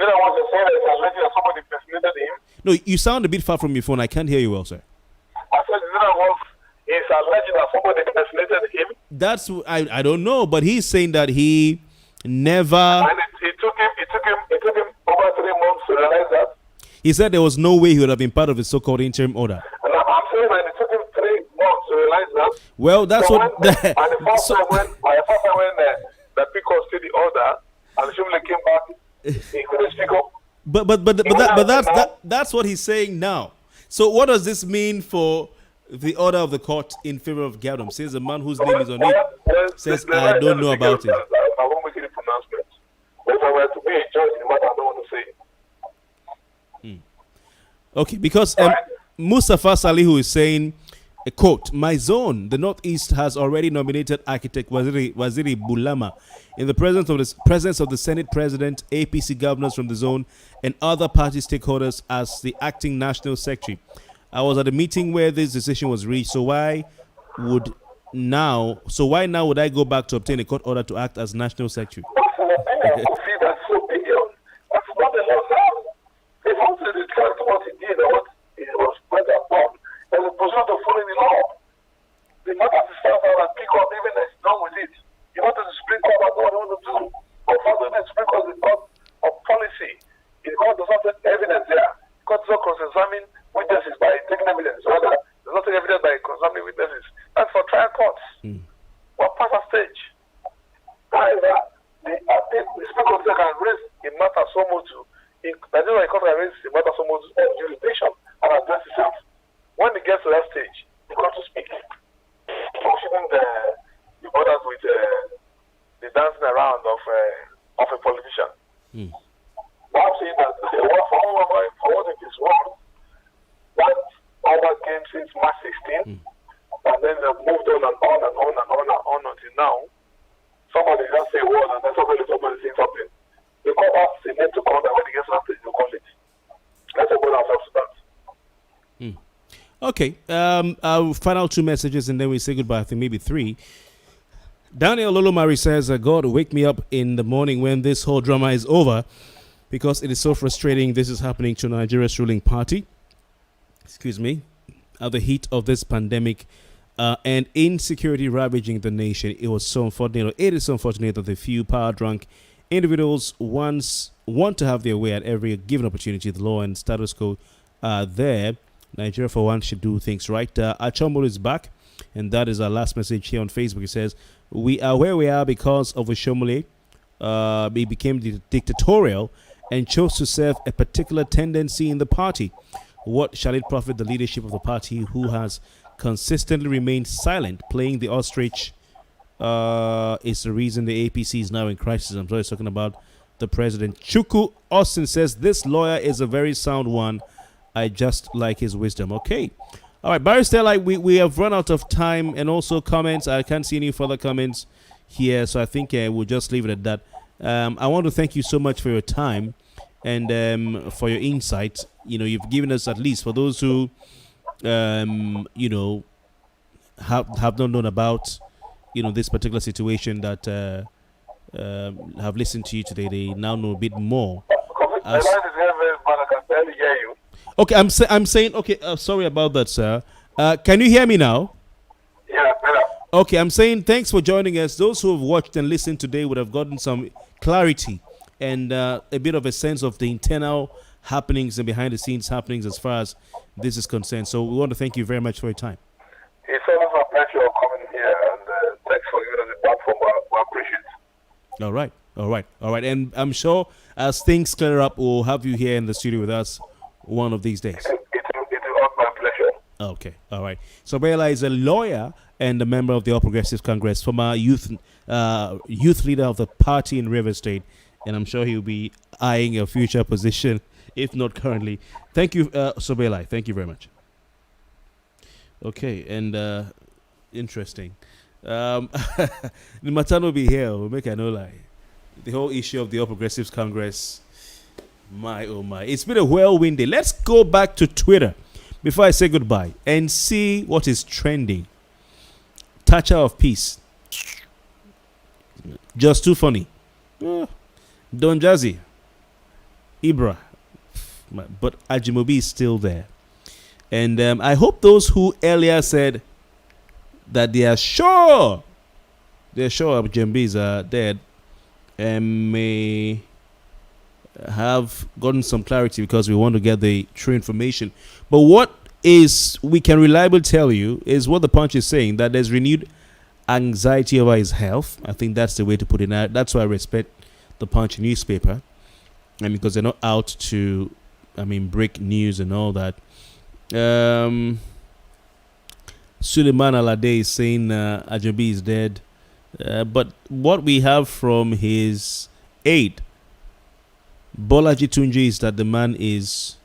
other words, he's saying that he's alleging that somebody impersonated him. No, you sound a bit far from your phone. I can't hear you well, sir. I said, in other words, he's alleging that somebody impersonated him. That's I don't know, but he's saying that he never. And it took him over 3 months to realize that. He said there was no way he would have been part of the so-called interim order. And I'm saying that it took him 3 months to realize that. Well, that's so what. The first time when the people stayed the order and the Shimle came back, he couldn't speak up. But that's what he's saying now. So what does this mean for the order of the court in favor of Gyadom? Says the man whose name is on it says I don't know about it. I won't make any pronouncement. If I were to be a judge in the matter, I don't want to say it. Okay, because Mustafa Salihu is saying, a quote, my zone, the Northeast, has already nominated architect Waziri Bulama in the presence of the Senate President, APC governors from the zone, and other party stakeholders as the acting national secretary. I was at a meeting where this decision was reached, so why would now? So why now would I go back to obtain a court order to act as national secretary? Kofi, that's so beyond. That's not the law now. If I wanted to retract what he did or what he was brought upon, there's a position to follow the law. The matter is start out and pick up even as done with it. You wanted to speak up about what you want to do. But further than speak up the court of policy. The court does not have evidence there. The court does not cross-examine witnesses by taking evidence. Rather, does not take evidence by cross-examining witnesses. That's for trial courts. We're past that stage. However, the speaker can raise a matter so much to that is why the court can raise a matter so much on jurisdiction and address itself. When it gets to that stage, the court will speak. Shouldn't be bothered with the dancing around of a politician. What I'm saying that for what it is worth, that order came since March 16, and then they've moved on and on and on and on and on until now. Somebody just say a word and then somebody saying something. The court asks the name to call that when it gets after you call it. Let's go ourselves to that. Okay. Our final 2 messages and then we say goodbye. I think maybe 3. Daniel Lolomari says, God, wake me up in the morning when this whole drama is over because it is so frustrating. This is happening to Nigeria's ruling party. Excuse me. At the heat of this pandemic and insecurity ravaging the nation, it is so unfortunate that the few power-drunk individuals want to have their way at every given opportunity. The law and status quo are there. Nigeria, for one, should do things right. Achombo is back, and that is our last message here on Facebook. It says, we are where we are because of Oshomole. He became dictatorial and chose to serve a particular tendency in the party. What shall it profit the leadership of the party who has consistently remained silent? Playing the ostrich is the reason the APC is now in crisis. I'm sorry, talking about the president. Chuku Austin says, this lawyer is a very sound one. I just like his wisdom. Okay. All right, Barrister, we have run out of time and also comments. I can't see any further comments here, so I think we'll just leave it at that. I want to thank you so much for your time and for your insight. You know, you've given us, at least for those who, you know, have not known about, you know, this particular situation, that have listened to you today. They now know a bit more. Okay, I'm saying, okay, sorry about that, sir. Can you hear me now? Yeah, better. Okay, I'm saying thanks for joining us. Those who have watched and listened today would have gotten some clarity and a bit of a sense of the internal happenings and behind the scenes happenings as far as this is concerned. So we want to thank you very much for your time. It's always a pleasure coming here, and thanks for giving us the platform. We appreciate it. All right. And I'm sure as things clear up, we'll have you here in the studio with us one of these days. It will be my pleasure. Okay, all right. Sogbeye Eli is a lawyer and a member of the All Progressives Congress, former youth leader of the party in River State, and I'm sure he'll be eyeing a future position, if not currently. Thank you, Sogbeye Eli. Thank you very much. Okay, and interesting. The Matano be here. We'll make a no lie. The whole issue of the All Progressives Congress. My, oh my. It's been a whirlwind day. Let's go back to Twitter before I say goodbye and see what is trending. Toucher of Peace. Just too funny. Don Jazzy. Ibra. But Ajimobi is still there. And I hope those who earlier said that they are sure Ajimobis are dead may have gotten some clarity, because we want to get the true information. But what is we can reliably tell you is what the Punch is saying, that there's renewed anxiety over his health. I think that's the way to put it. That's why I respect the Punch newspaper, and because they're not out to, break news and all that. Suleiman Alade is saying Ajimobi is dead, but what we have from his aide, Bolaji Tunji, is that the man is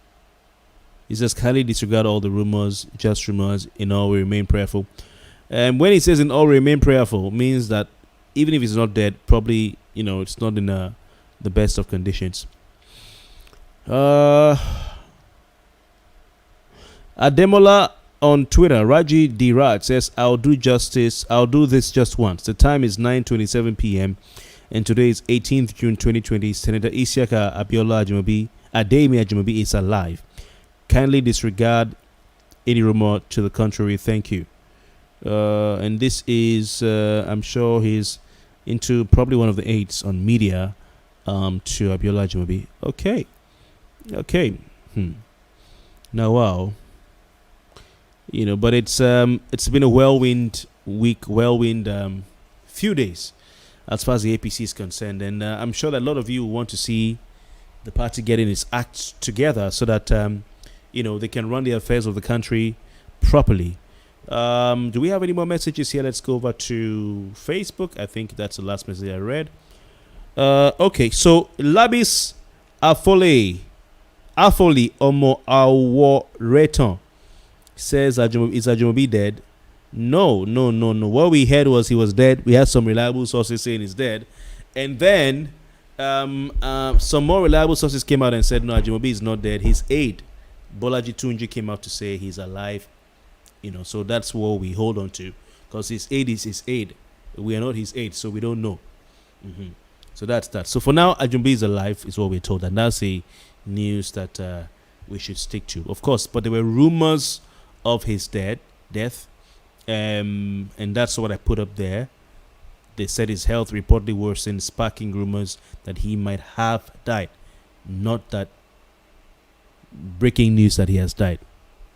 just kindly disregard all the rumors, just rumors. In all, we remain prayerful. And when he says in all remain prayerful, means that even if he's not dead, probably it's not in the best of conditions. Ademola on Twitter, Raji Dirat says, I'll do this just once. The time is 9:27 p.m. and today is 18th June 2020. Senator Isiaka Abiola Ajimobi is alive. Kindly disregard any rumor to the contrary. Thank you. And this is, I'm sure he's into probably one of the aides on media to Abiola Ajimobi. Okay. Now, wow. But it's been a whirlwind week, few days as far as the APC is concerned. And I'm sure that a lot of you want to see the party getting its act together so that, they can run the affairs of the country properly. Do we have any more messages here? Let's go over to Facebook. I think that's the last message I read. Okay, so Labis Afoli Omo Awo Reton says, is Ajimobi dead? No. What we heard was he was dead. We had some reliable sources saying he's dead. And then some more reliable sources came out and said, no, Ajimobi is not dead. His aide, Bolaji Tunji, came out to say he's alive. So that's what we hold on to, because his aide is his aide. We are not his aide, so we don't know. So that's that. So for now, Ajimobi is alive, is what we're told. And that's the news that we should stick to. Of course, but there were rumors of his death. And that's what I put up there. They said his health reportedly worsened, sparking rumors that he might have died. Not that breaking news that he has died.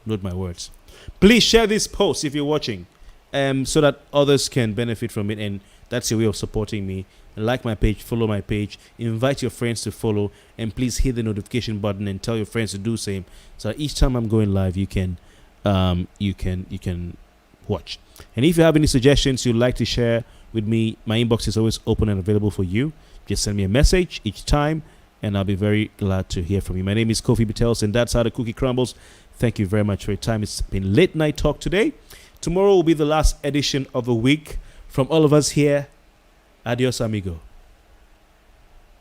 Note my words. Please share this post if you're watching, so that others can benefit from it. And that's your way of supporting me. Like my page, follow my page, invite your friends to follow, and please hit the notification button and tell your friends to do the same. So that each time I'm going live, you can watch. And if you have any suggestions you'd like to share with me, my inbox is always open and available for you. Just send me a message each time, and I'll be very glad to hear from you. My name is Kofi Bartels, and that's how the cookie crumbles. Thank you very much for your time. It's been late night talk today. Tomorrow will be the last edition of the week. From all of us here, adios amigo.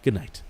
Good night.